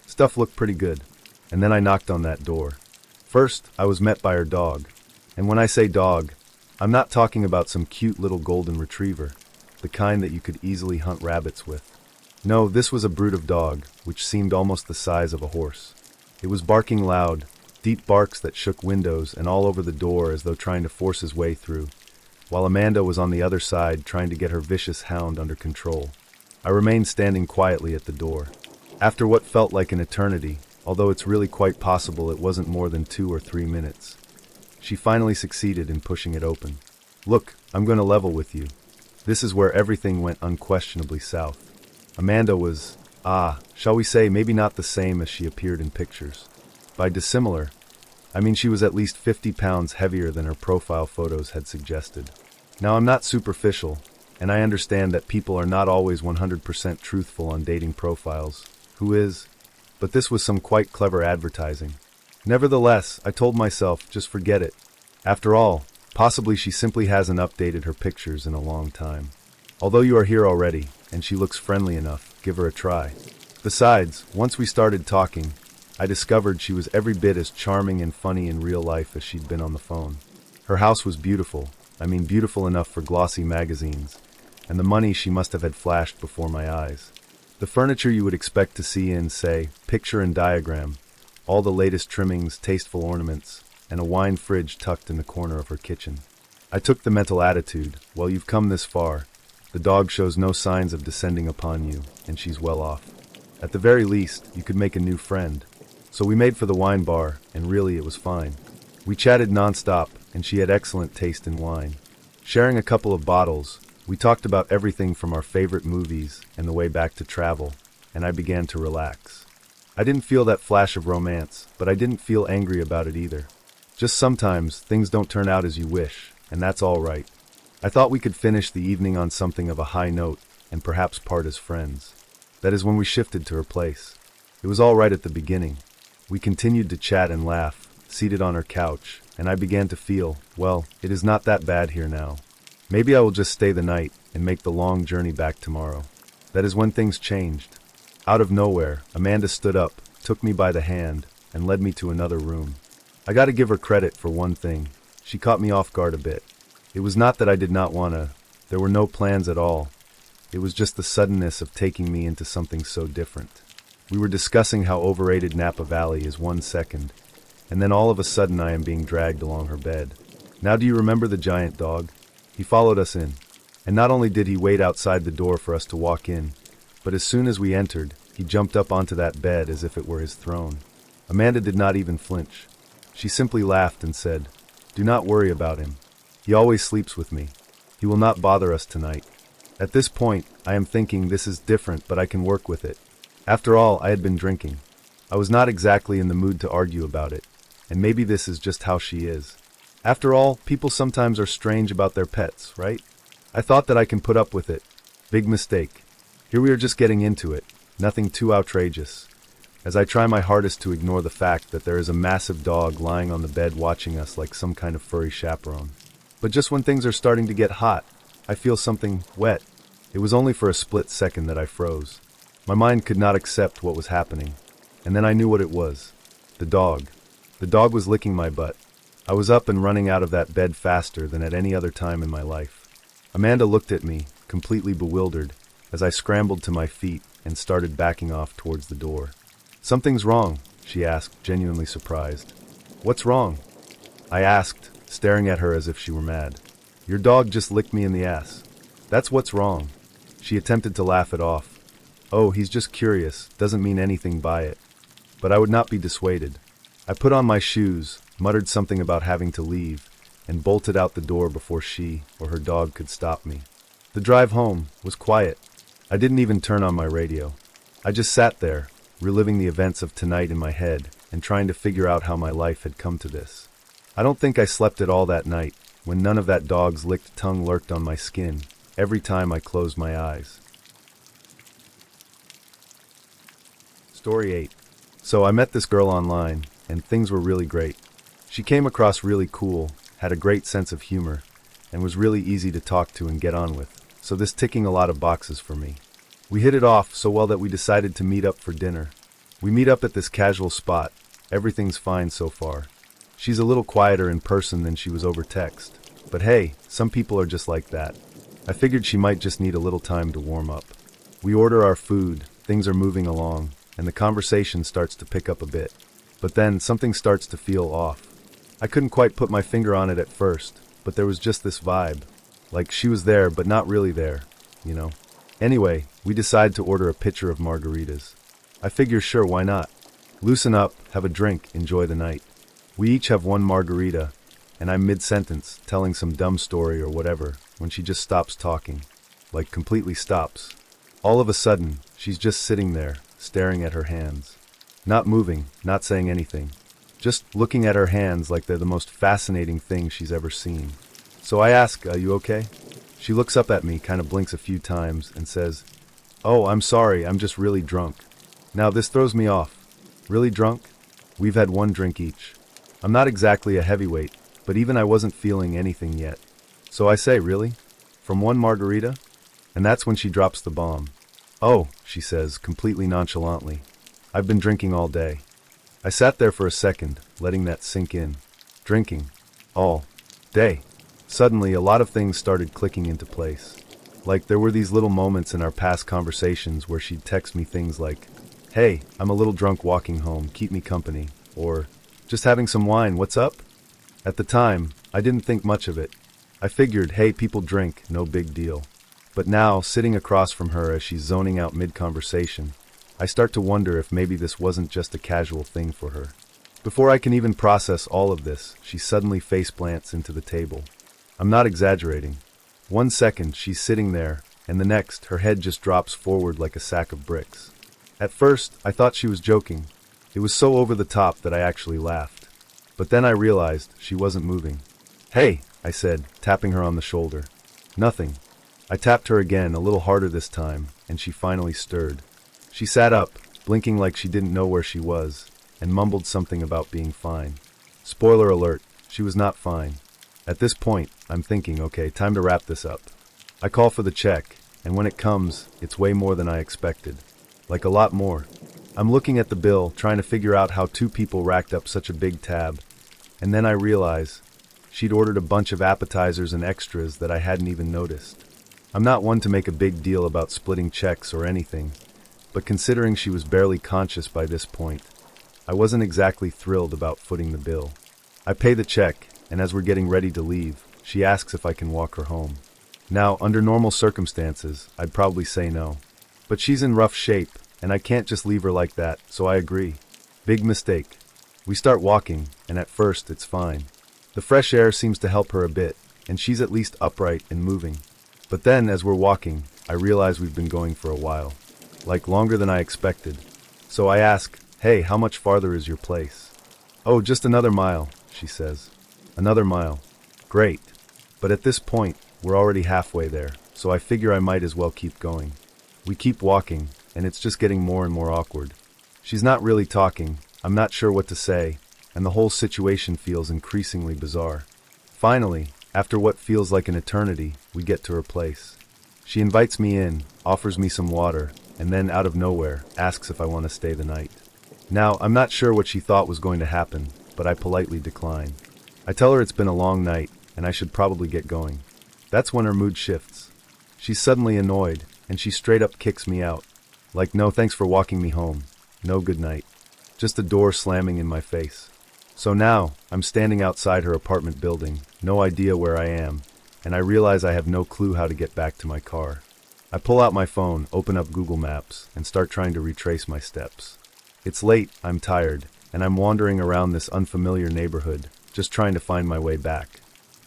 Stuff looked pretty good. And then I knocked on that door. First, I was met by her dog. And when I say dog, I'm not talking about some cute little golden retriever, the kind that you could easily hunt rabbits with. No, this was a brood of dog, which seemed almost the size of a horse. It was barking loud, deep barks that shook windows and all over the door as though trying to force his way through, while Amanda was on the other side trying to get her vicious hound under control. I remained standing quietly at the door. After what felt like an eternity, although it's really quite possible it wasn't more than 2 or 3 minutes, she finally succeeded in pushing it open. Look, I'm going to level with you. This is where everything went unquestionably south. Amanda was, shall we say, maybe not the same as she appeared in pictures. By dissimilar, I mean she was at least 50 pounds heavier than her profile photos had suggested. Now I'm not superficial, and I understand that people are not always 100% truthful on dating profiles. Who is? But this was some quite clever advertising. Nevertheless, I told myself, just forget it. After all, possibly she simply hasn't updated her pictures in a long time. Although you are here already, and she looks friendly enough, give her a try. Besides, once we started talking, I discovered she was every bit as charming and funny in real life as she'd been on the phone. Her house was beautiful, beautiful enough for glossy magazines, and the money she must have had flashed before my eyes. The furniture you would expect to see in, say, picture and diagram, all the latest trimmings, tasteful ornaments, and a wine fridge tucked in the corner of her kitchen. I took the mental attitude, well, you've come this far. The dog shows no signs of descending upon you, and she's well off. At the very least, you could make a new friend. So we made for the wine bar, and really it was fine. We chatted nonstop, and she had excellent taste in wine. Sharing a couple of bottles, we talked about everything from our favorite movies and the way back to travel, and I began to relax. I didn't feel that flash of romance, but I didn't feel angry about it either. Just sometimes, things don't turn out as you wish, and that's all right. I thought we could finish the evening on something of a high note, and perhaps part as friends. That is when we shifted to her place. It was all right at the beginning. We continued to chat and laugh, seated on her couch, and I began to feel, well, it is not that bad here now. Maybe I will just stay the night and make the long journey back tomorrow. That is when things changed. Out of nowhere, Amanda stood up, took me by the hand, and led me to another room. I gotta give her credit for one thing. She caught me off guard a bit. It was not that I did not wanna. There were no plans at all. It was just the suddenness of taking me into something so different. We were discussing how overrated Napa Valley is 1 second, and then all of a sudden I am being dragged along her bed. Now do you remember the giant dog? He followed us in, and not only did he wait outside the door for us to walk in, but as soon as we entered, he jumped up onto that bed as if it were his throne. Amanda did not even flinch. She simply laughed and said, "Do not worry about him. He always sleeps with me. He will not bother us tonight." At this point, I am thinking this is different, but I can work with it. After all, I had been drinking. I was not exactly in the mood to argue about it, and maybe this is just how she is. After all, people sometimes are strange about their pets, right? I thought that I can put up with it. Big mistake. Here we are just getting into it, nothing too outrageous, as I try my hardest to ignore the fact that there is a massive dog lying on the bed watching us like some kind of furry chaperone. But just when things are starting to get hot, I feel something wet. It was only for a split second that I froze. My mind could not accept what was happening. And then I knew what it was. The dog. The dog was licking my butt. I was up and running out of that bed faster than at any other time in my life. Amanda looked at me, completely bewildered, as I scrambled to my feet and started backing off towards the door. "Something's wrong," she asked, genuinely surprised. "What's wrong?" I asked, staring at her as if she were mad. "Your dog just licked me in the ass. That's what's wrong." She attempted to laugh it off. "Oh, he's just curious, doesn't mean anything by it." But I would not be dissuaded. I put on my shoes, muttered something about having to leave, and bolted out the door before she or her dog could stop me. The drive home was quiet. I didn't even turn on my radio. I just sat there, reliving the events of tonight in my head and trying to figure out how my life had come to this. I don't think I slept at all that night, when none of that dog's licked tongue lurked on my skin every time I closed my eyes. Story 8. So I met this girl online, and things were really great. She came across really cool, had a great sense of humor, and was really easy to talk to and get on with, so this ticking a lot of boxes for me. We hit it off so well that we decided to meet up for dinner. We meet up at this casual spot. Everything's fine so far. She's a little quieter in person than she was over text. But hey, some people are just like that. I figured she might just need a little time to warm up. We order our food, things are moving along, and the conversation starts to pick up a bit. But then something starts to feel off. I couldn't quite put my finger on it at first, but there was just this vibe. Like she was there, but not really there, you know? Anyway, we decide to order a pitcher of margaritas. I figure sure, why not? Loosen up, have a drink, enjoy the night. We each have one margarita, and I'm mid-sentence, telling some dumb story or whatever, when she just stops talking. Like completely stops. All of a sudden, she's just sitting there, staring at her hands. Not moving, not saying anything. Just looking at her hands like they're the most fascinating thing she's ever seen. So I ask, "Are you okay?" She looks up at me, kind of blinks a few times, and says, "Oh, I'm sorry, I'm just really drunk." Now this throws me off. Really drunk? We've had one drink each. I'm not exactly a heavyweight, but even I wasn't feeling anything yet. So I say, "Really? From one margarita?" And that's when she drops the bomb. "Oh," she says, completely nonchalantly. "I've been drinking all day." I sat there for a second, letting that sink in. Drinking. All day. Suddenly, a lot of things started clicking into place. Like there were these little moments in our past conversations where she'd text me things like, "Hey, I'm a little drunk walking home, keep me company," or, "Just having some wine, what's up?" At the time, I didn't think much of it. I figured, hey, people drink, no big deal. But now, sitting across from her as she's zoning out mid-conversation, I start to wonder if maybe this wasn't just a casual thing for her. Before I can even process all of this, she suddenly face-plants into the table. I'm not exaggerating. 1 second, she's sitting there, and the next, her head just drops forward like a sack of bricks. At first, I thought she was joking. It was so over the top that I actually laughed. But then I realized she wasn't moving. "Hey," I said, tapping her on the shoulder. Nothing. I tapped her again, a little harder this time, and she finally stirred. She sat up, blinking like she didn't know where she was, and mumbled something about being fine. Spoiler alert, she was not fine. At this point, I'm thinking, okay, time to wrap this up. I call for the check, and when it comes, it's way more than I expected. Like a lot more. I'm looking at the bill, trying to figure out how 2 people racked up such a big tab, and then I realize she'd ordered a bunch of appetizers and extras that I hadn't even noticed. I'm not one to make a big deal about splitting checks or anything, but considering she was barely conscious by this point, I wasn't exactly thrilled about footing the bill. I pay the check, and as we're getting ready to leave, she asks if I can walk her home. Now, under normal circumstances, I'd probably say no. But she's in rough shape, and I can't just leave her like that, so I agree. Big mistake. We start walking, and at first it's fine. The fresh air seems to help her a bit, and she's at least upright and moving. But then, as we're walking, I realize we've been going for a while. Like longer than I expected. So I ask, "Hey, how much farther is your place?" "Oh, just another mile," she says. Another mile. Great. But at this point, we're already halfway there, so I figure I might as well keep going. We keep walking, and it's just getting more and more awkward. She's not really talking, I'm not sure what to say, and the whole situation feels increasingly bizarre. Finally, after what feels like an eternity, we get to her place. She invites me in, offers me some water, and then out of nowhere, asks if I want to stay the night. Now, I'm not sure what she thought was going to happen, but I politely decline. I tell her it's been a long night, and I should probably get going. That's when her mood shifts. She's suddenly annoyed, and she straight up kicks me out. Like, no thanks for walking me home. No good night. Just a door slamming in my face. So now, I'm standing outside her apartment building, no idea where I am, and I realize I have no clue how to get back to my car. I pull out my phone, open up Google Maps, and start trying to retrace my steps. It's late, I'm tired, and I'm wandering around this unfamiliar neighborhood, just trying to find my way back.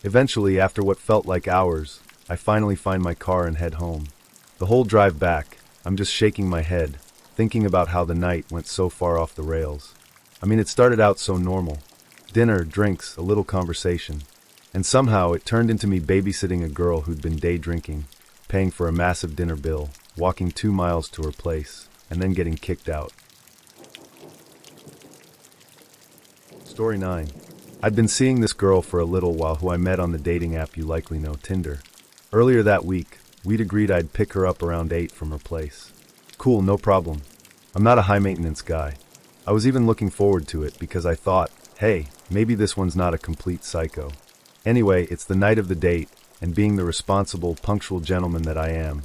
Eventually, after what felt like hours, I finally find my car and head home. The whole drive back, I'm just shaking my head, thinking about how the night went so far off the rails. I mean, it started out so normal. Dinner, drinks, a little conversation. And somehow it turned into me babysitting a girl who'd been day drinking, paying for a massive dinner bill, walking 2 miles to her place, and then getting kicked out. Story 9. I'd been seeing this girl for a little while who I met on the dating app you likely know, Tinder. Earlier that week, we'd agreed I'd pick her up around 8 from her place. Cool, no problem. I'm not a high-maintenance guy. I was even looking forward to it because I thought, hey, maybe this one's not a complete psycho. Anyway, it's the night of the date, and being the responsible, punctual gentleman that I am,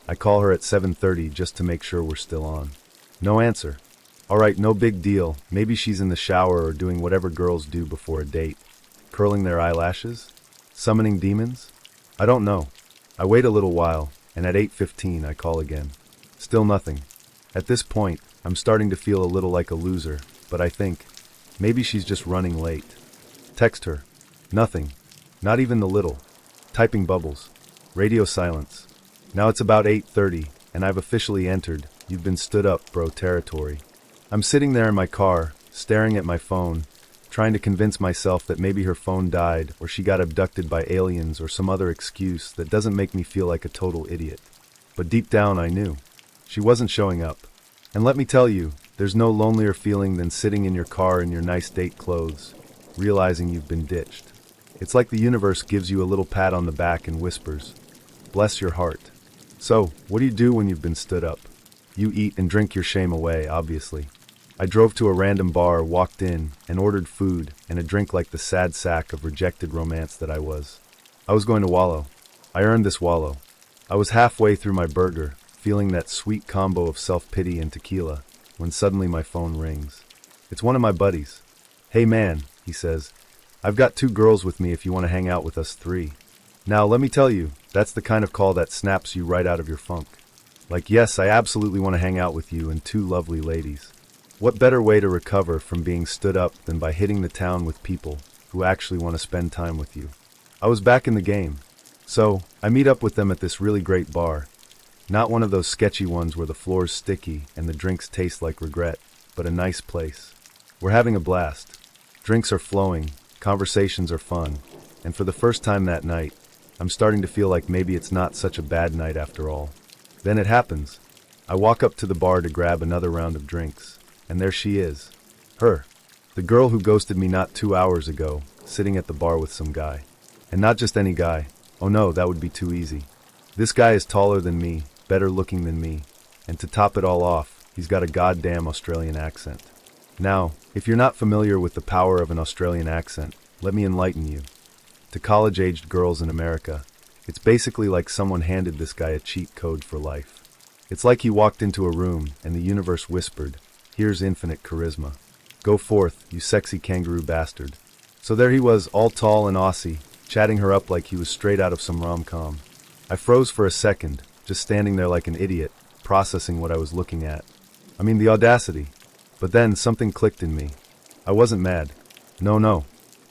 I call her at 7:30 just to make sure we're still on. No answer. Alright, no big deal. Maybe she's in the shower or doing whatever girls do before a date. Curling their eyelashes? Summoning demons? I don't know. I wait a little while, and at 8:15 I call again. Still nothing. At this point, I'm starting to feel a little like a loser, but I think, maybe she's just running late. Text her. Nothing. Not even the little. Typing bubbles. Radio silence. Now it's about 8:30, and I've officially entered, you've been stood up, bro territory. I'm sitting there in my car, staring at my phone, trying to convince myself that maybe her phone died, or she got abducted by aliens, or some other excuse that doesn't make me feel like a total idiot. But deep down I knew. She wasn't showing up. And let me tell you, there's no lonelier feeling than sitting in your car in your nice date clothes, realizing you've been ditched. It's like the universe gives you a little pat on the back and whispers, bless your heart. So, what do you do when you've been stood up? You eat and drink your shame away, obviously. I drove to a random bar, walked in, and ordered food and a drink like the sad sack of rejected romance that I was. I was going to wallow. I earned this wallow. I was halfway through my burger, feeling that sweet combo of self-pity and tequila, when suddenly my phone rings. It's one of my buddies. Hey man, he says, I've got 2 girls with me if you want to hang out with us 3. Now let me tell you, that's the kind of call that snaps you right out of your funk. Like, yes, I absolutely want to hang out with you and 2 lovely ladies. What better way to recover from being stood up than by hitting the town with people who actually want to spend time with you? I was back in the game. So, I meet up with them at this really great bar. Not one of those sketchy ones where the floor's sticky and the drinks taste like regret, but a nice place. We're having a blast. Drinks are flowing, conversations are fun, and for the first time that night, I'm starting to feel like maybe it's not such a bad night after all. Then it happens. I walk up to the bar to grab another round of drinks, and there she is. Her. The girl who ghosted me not 2 hours ago, sitting at the bar with some guy. And not just any guy. Oh no, that would be too easy. This guy is taller than me, better looking than me, and to top it all off, he's got a goddamn Australian accent. Now, if you're not familiar with the power of an Australian accent, let me enlighten you. To college-aged girls in America, it's basically like someone handed this guy a cheat code for life. It's like he walked into a room and the universe whispered, here's infinite charisma. Go forth, you sexy kangaroo bastard. So there he was, all tall and Aussie, chatting her up like he was straight out of some rom-com. I froze for a second, just standing there like an idiot, processing what I was looking at. I mean, the audacity. But then something clicked in me. I wasn't mad. No.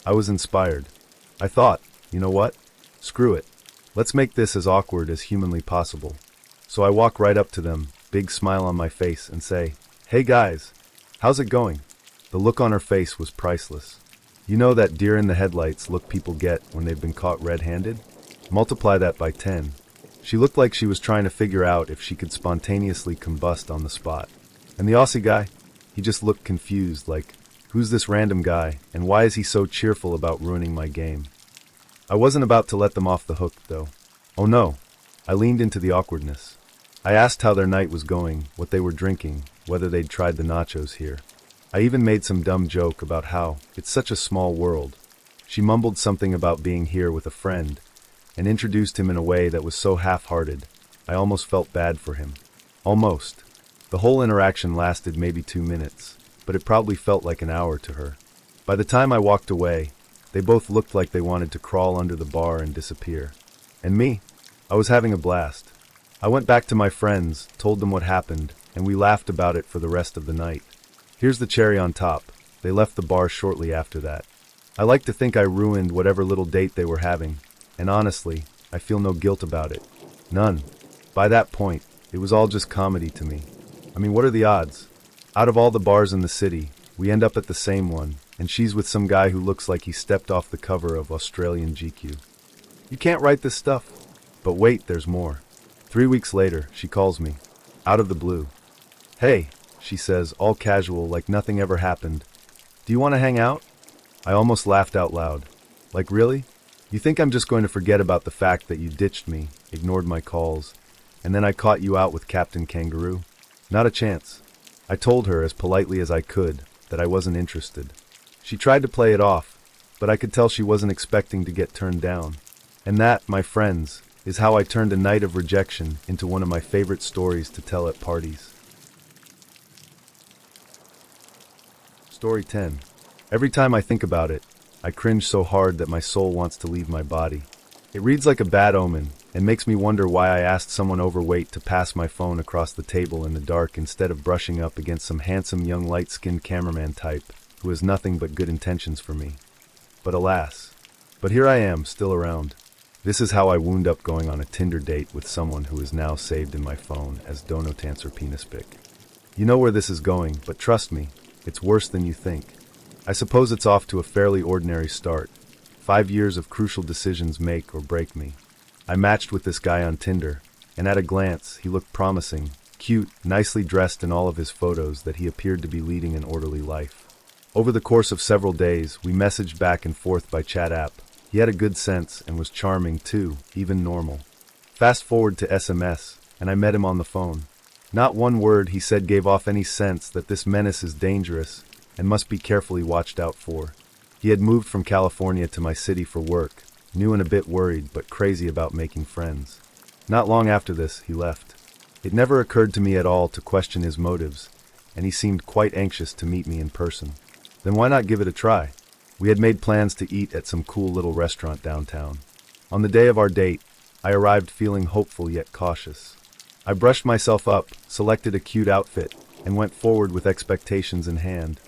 I was inspired. I thought, you know what? Screw it. Let's make this as awkward as humanly possible. So I walk right up to them, big smile on my face, and say, hey guys, how's it going? The look on her face was priceless. You know that deer in the headlights look people get when they've been caught red-handed? Multiply that by 10. She looked like she was trying to figure out if she could spontaneously combust on the spot. And the Aussie guy? He just looked confused, like, who's this random guy, and why is he so cheerful about ruining my game? I wasn't about to let them off the hook, though. Oh no. I leaned into the awkwardness. I asked how their night was going, what they were drinking, whether they'd tried the nachos here. I even made some dumb joke about how it's such a small world. She mumbled something about being here with a friend, and introduced him in a way that was so half-hearted, I almost felt bad for him. Almost. The whole interaction lasted maybe 2 minutes, but it probably felt like an hour to her. By the time I walked away, they both looked like they wanted to crawl under the bar and disappear. And me? I was having a blast. I went back to my friends, told them what happened, and we laughed about it for the rest of the night. Here's the cherry on top. They left the bar shortly after that. I like to think I ruined whatever little date they were having, and honestly, I feel no guilt about it. None. By that point, it was all just comedy to me. I mean, what are the odds? Out of all the bars in the city, we end up at the same one, and she's with some guy who looks like he stepped off the cover of Australian GQ. You can't write this stuff. But wait, there's more. 3 weeks later, she calls me. Out of the blue. Hey, she says, all casual, like nothing ever happened. Do you want to hang out? I almost laughed out loud. Like, really? You think I'm just going to forget about the fact that you ditched me, ignored my calls, and then I caught you out with Captain Kangaroo? Not a chance. I told her as politely as I could that I wasn't interested. She tried to play it off, but I could tell she wasn't expecting to get turned down. And that, my friends, is how I turned a night of rejection into one of my favorite stories to tell at parties. Story 10. Every time I think about it, I cringe so hard that my soul wants to leave my body. It reads like a bad omen, and makes me wonder why I asked someone overweight to pass my phone across the table in the dark instead of brushing up against some handsome young light-skinned cameraman type who has nothing but good intentions for me. But alas. But here I am, still around. This is how I wound up going on a Tinder date with someone who is now saved in my phone as Donotancer Penis Pic. You know where this is going, but trust me, it's worse than you think. I suppose it's off to a fairly ordinary start. 5 years of crucial decisions make or break me. I matched with this guy on Tinder, and at a glance, he looked promising, cute, nicely dressed in all of his photos that he appeared to be leading an orderly life. Over the course of several days, we messaged back and forth by chat app. He had a good sense and was charming too, even normal. Fast forward to SMS, and I met him on the phone. Not one word he said gave off any sense that this menace is dangerous and must be carefully watched out for. He had moved from California to my city for work, new and a bit worried but crazy about making friends. Not long after this, he left. It never occurred to me at all to question his motives, and he seemed quite anxious to meet me in person. Then why not give it a try? We had made plans to eat at some cool little restaurant downtown. On the day of our date, I arrived feeling hopeful yet cautious. I brushed myself up, selected a cute outfit, and went forward with expectations in hand.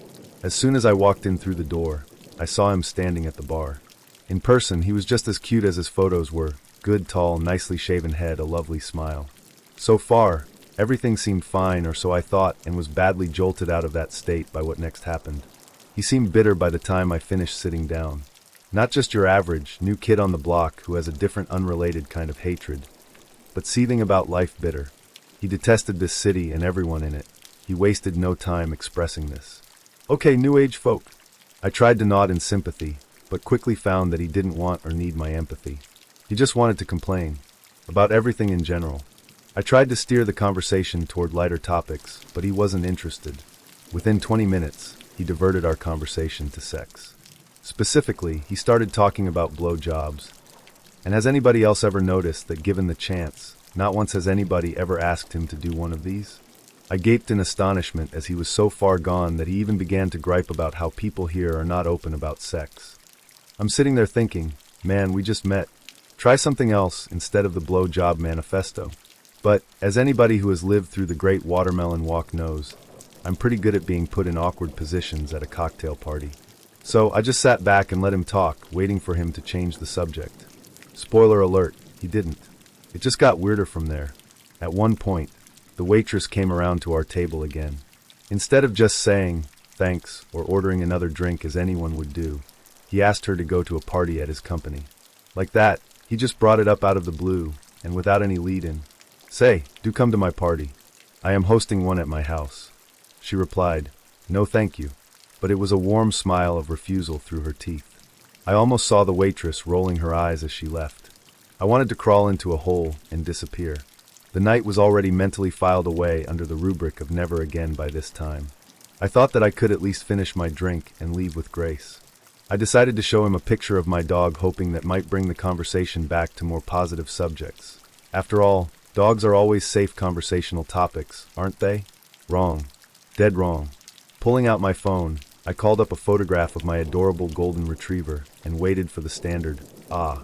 As soon as I walked in through the door, I saw him standing at the bar. In person, he was just as cute as his photos were. Good, tall, nicely shaven head, a lovely smile. So far, everything seemed fine, or so I thought, and was badly jolted out of that state by what next happened. He seemed bitter by the time I finished sitting down. Not just your average, new kid on the block who has a different unrelated kind of hatred, but seething about life bitter. He detested this city and everyone in it. He wasted no time expressing this. Okay, new age folk. I tried to nod in sympathy, but quickly found that he didn't want or need my empathy. He just wanted to complain. About everything in general. I tried to steer the conversation toward lighter topics, but he wasn't interested. Within 20 minutes, he diverted our conversation to sex. Specifically, he started talking about blowjobs. And has anybody else ever noticed that given the chance, not once has anybody ever asked him to do one of these? I gaped in astonishment as he was so far gone that he even began to gripe about how people here are not open about sex. I'm sitting there thinking, man, we just met. Try something else instead of the blowjob manifesto. But, as anybody who has lived through the Great Watermelon Walk knows, I'm pretty good at being put in awkward positions at a cocktail party. So I just sat back and let him talk, waiting for him to change the subject. Spoiler alert, he didn't. It just got weirder from there. At one point, the waitress came around to our table again. Instead of just saying, thanks, or ordering another drink as anyone would do, he asked her to go to a party at his company. Like that, he just brought it up out of the blue, and without any lead-in. Say, do come to my party. I am hosting one at my house. She replied, no thank you, but it was a warm smile of refusal through her teeth. I almost saw the waitress rolling her eyes as she left. I wanted to crawl into a hole and disappear. The night was already mentally filed away under the rubric of never again by this time. I thought that I could at least finish my drink and leave with grace. I decided to show him a picture of my dog, hoping that might bring the conversation back to more positive subjects. After all, dogs are always safe conversational topics, aren't they? Wrong. Dead wrong. Pulling out my phone, I called up a photograph of my adorable golden retriever and waited for the standard, "Ah."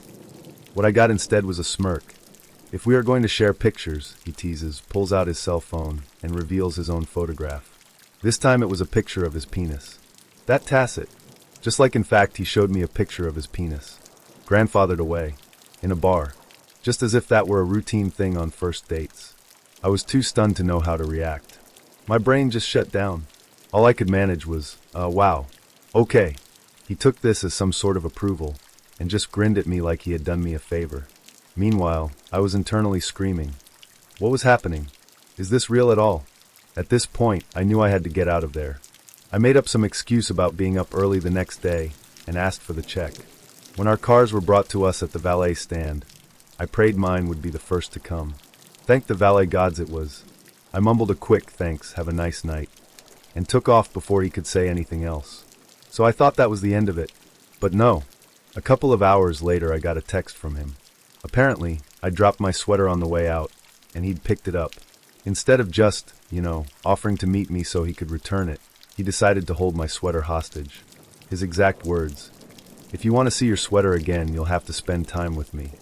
What I got instead was a smirk. "If we are going to share pictures," he teases, pulls out his cell phone, and reveals his own photograph. This time it was a picture of his penis. That tacit. Just like in fact he showed me a picture of his penis. Grandfathered away. In a bar. Just as if that were a routine thing on first dates. I was too stunned to know how to react. My brain just shut down. All I could manage was, wow. Okay. He took this as some sort of approval, and just grinned at me like he had done me a favor. Meanwhile, I was internally screaming. What was happening? Is this real at all? At this point, I knew I had to get out of there. I made up some excuse about being up early the next day, and asked for the check. When our cars were brought to us at the valet stand, I prayed mine would be the first to come. Thank the valet gods it was. I mumbled a quick thanks, have a nice night, and took off before he could say anything else. So I thought that was the end of it. But no. A couple of hours later I got a text from him. Apparently, I dropped my sweater on the way out, and he'd picked it up. Instead of just, offering to meet me so he could return it, he decided to hold my sweater hostage. His exact words, "If you want to see your sweater again, you'll have to spend time with me."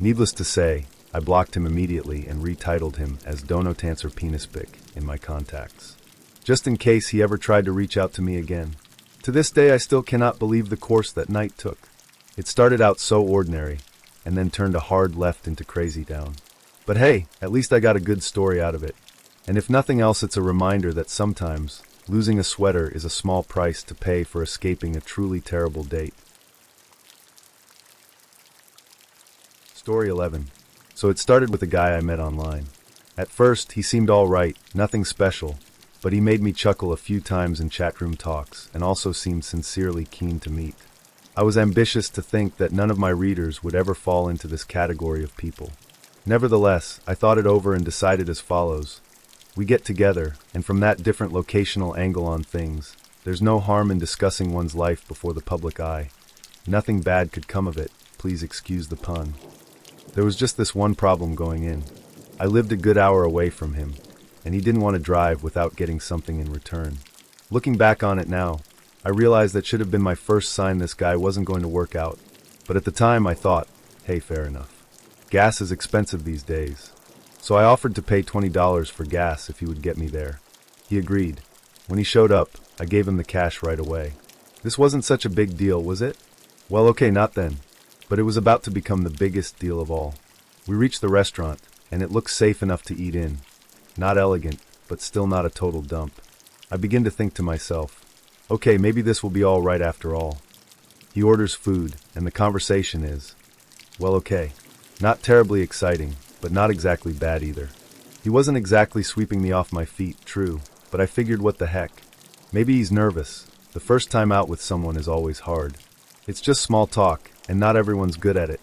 Needless to say, I blocked him immediately and retitled him as Don't Answer Penis Pic in my contacts, just in case he ever tried to reach out to me again. To this day I still cannot believe the course that night took. It started out so ordinary, and then turned a hard left into crazy town. But hey, at least I got a good story out of it. And if nothing else, it's a reminder that sometimes losing a sweater is a small price to pay for escaping a truly terrible date. Story 11. So it started with a guy I met online. At first, he seemed all right, nothing special, but he made me chuckle a few times in chatroom talks and also seemed sincerely keen to meet. I was ambitious to think that none of my readers would ever fall into this category of people. Nevertheless, I thought it over and decided as follows. We get together, and from that different locational angle on things, there's no harm in discussing one's life before the public eye. Nothing bad could come of it, please excuse the pun. There was just this one problem going in. I lived a good hour away from him, and he didn't want to drive without getting something in return. Looking back on it now, I realized that should have been my first sign this guy wasn't going to work out. But at the time I thought, hey, fair enough. Gas is expensive these days. So I offered to pay $20 for gas if he would get me there. He agreed. When he showed up, I gave him the cash right away. This wasn't such a big deal, was it? Well, okay, not then. But it was about to become the biggest deal of all. We reached the restaurant, and it looked safe enough to eat in. Not elegant, but still not a total dump. I begin to think to myself, okay, maybe this will be all right after all. He orders food, and the conversation is, well, okay. Not terribly exciting, but not exactly bad either. He wasn't exactly sweeping me off my feet, true, but I figured what the heck. Maybe he's nervous. The first time out with someone is always hard. It's just small talk, and not everyone's good at it.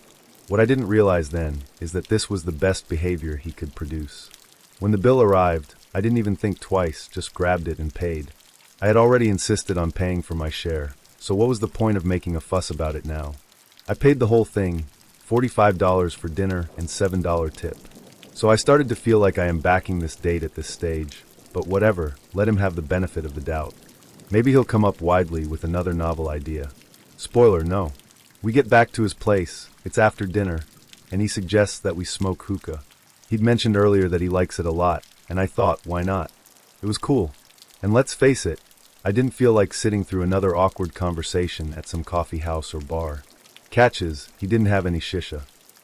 What I didn't realize then is that this was the best behavior he could produce. When the bill arrived, I didn't even think twice, just grabbed it and paid. I had already insisted on paying for my share, so what was the point of making a fuss about it now? I paid the whole thing, $45 for dinner and $7 tip. So I started to feel like I am backing this date at this stage, but whatever, let him have the benefit of the doubt. Maybe he'll come up widely with another novel idea. Spoiler, no. We get back to his place, it's after dinner, and he suggests that we smoke hookah. He'd mentioned earlier that he likes it a lot, and I thought, why not? It was cool. And let's face it, I didn't feel like sitting through another awkward conversation at some coffee house or bar. Catch is, he didn't have any shisha.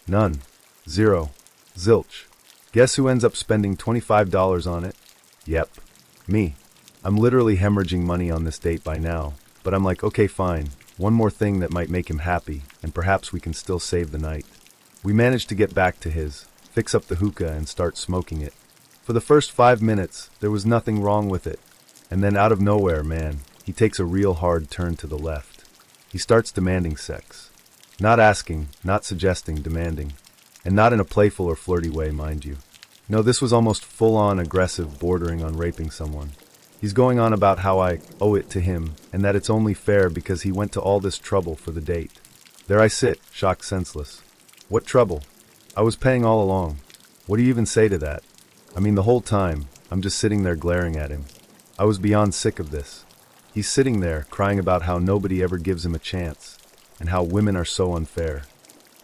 None. Zero. Zilch. Guess who ends up spending $25 on it? Yep. Me. I'm literally hemorrhaging money on this date by now, but I'm like, okay, fine. One more thing that might make him happy, and perhaps we can still save the night. We managed to get back to his, fix up the hookah and start smoking it. For the first 5 minutes, there was nothing wrong with it. And then out of nowhere, man, he takes a real hard turn to the left. He starts demanding sex. Not asking, not suggesting, demanding. And not in a playful or flirty way, mind you. No, this was almost full-on aggressive, bordering on raping someone. He's going on about how I owe it to him, and that it's only fair because he went to all this trouble for the date. There I sit, shocked senseless. What trouble? I was paying all along. What do you even say to that? I mean, the whole time, I'm just sitting there glaring at him. I was beyond sick of this. He's sitting there, crying about how nobody ever gives him a chance, and how women are so unfair.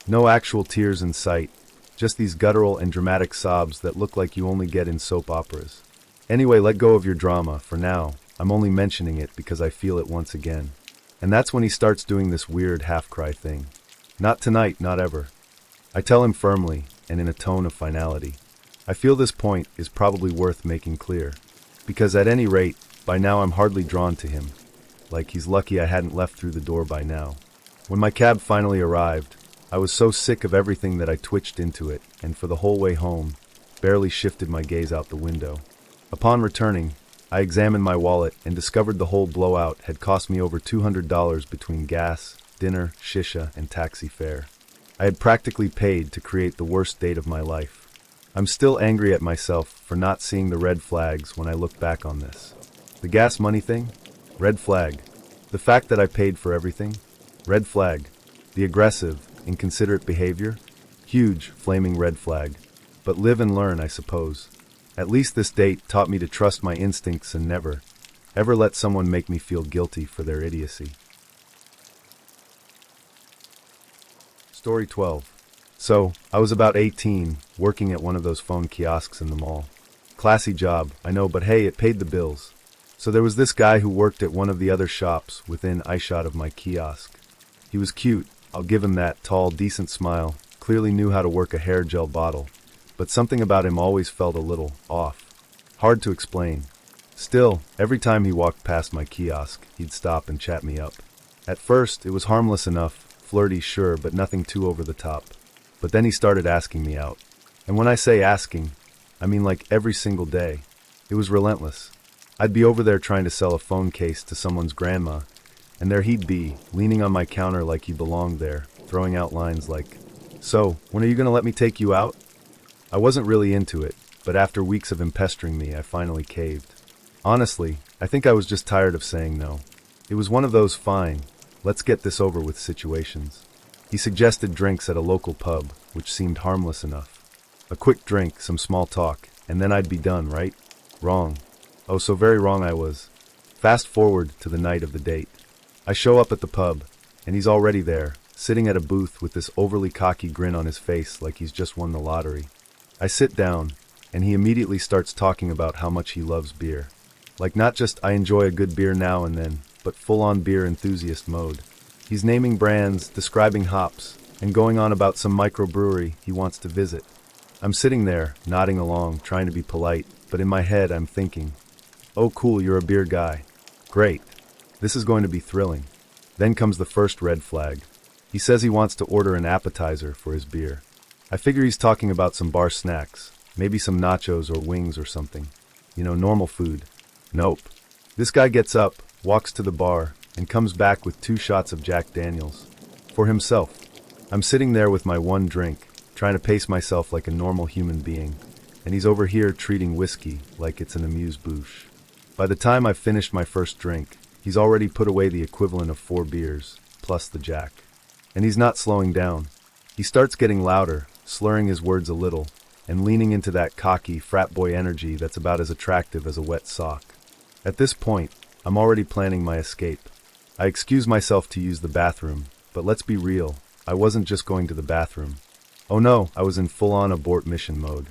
No actual tears in sight, just these guttural and dramatic sobs that look like you only get in soap operas. Anyway, let go of your drama, for now. I'm only mentioning it because I feel it once again. And that's when he starts doing this weird half-cry thing. Not tonight, not ever. I tell him firmly, and in a tone of finality. I feel this point is probably worth making clear. Because at any rate, by now I'm hardly drawn to him. Like he's lucky I hadn't left through the door by now. When my cab finally arrived, I was so sick of everything that I twitched into it, and for the whole way home, barely shifted my gaze out the window. Upon returning, I examined my wallet and discovered the whole blowout had cost me over $200 between gas, dinner, shisha, and taxi fare. I had practically paid to create the worst date of my life. I'm still angry at myself for not seeing the red flags when I look back on this. The gas money thing? Red flag. The fact that I paid for everything? Red flag. The aggressive, inconsiderate behavior? Huge, flaming red flag. But live and learn, I suppose. At least this date taught me to trust my instincts and never, ever let someone make me feel guilty for their idiocy. Story 12. So, I was about 18, working at one of those phone kiosks in the mall. Classy job, I know, but hey, it paid the bills. So there was this guy who worked at one of the other shops within eyeshot of my kiosk. He was cute, I'll give him that, tall, decent smile, clearly knew how to work a hair gel bottle. But something about him always felt a little off. Hard to explain. Still, every time he walked past my kiosk, he'd stop and chat me up. At first, it was harmless enough, flirty sure, but nothing too over the top. But then he started asking me out. And when I say asking, I mean like every single day. It was relentless. I'd be over there trying to sell a phone case to someone's grandma, and there he'd be, leaning on my counter like he belonged there, throwing out lines like, "So, when are you gonna let me take you out?" I wasn't really into it, but after weeks of him pestering me, I finally caved. Honestly, I think I was just tired of saying no. It was one of those fine, let's get this over with situations. He suggested drinks at a local pub, which seemed harmless enough. A quick drink, some small talk, and then I'd be done, right? Wrong. Oh, so very wrong I was. Fast forward to the night of the date. I show up at the pub, and he's already there, sitting at a booth with this overly cocky grin on his face like he's just won the lottery. I sit down, and he immediately starts talking about how much he loves beer. Like not just I enjoy a good beer now and then, but full-on beer enthusiast mode. He's naming brands, describing hops, and going on about some microbrewery he wants to visit. I'm sitting there, nodding along, trying to be polite, but in my head I'm thinking, oh cool, you're a beer guy. Great. This is going to be thrilling. Then comes the first red flag. He says he wants to order an appetizer for his beer. I figure he's talking about some bar snacks, maybe some nachos or wings or something. You know, normal food. Nope. This guy gets up, walks to the bar, and comes back with 2 shots of Jack Daniels. For himself. I'm sitting there with my one drink, trying to pace myself like a normal human being, and he's over here treating whiskey like it's an amuse-bouche. By the time I've finished my first drink, he's already put away the equivalent of 4 beers, plus the Jack. And he's not slowing down. He starts getting louder, slurring his words a little, and leaning into that cocky, frat boy energy that's about as attractive as a wet sock. At this point, I'm already planning my escape. I excuse myself to use the bathroom, but let's be real, I wasn't just going to the bathroom. Oh no, I was in full-on abort mission mode.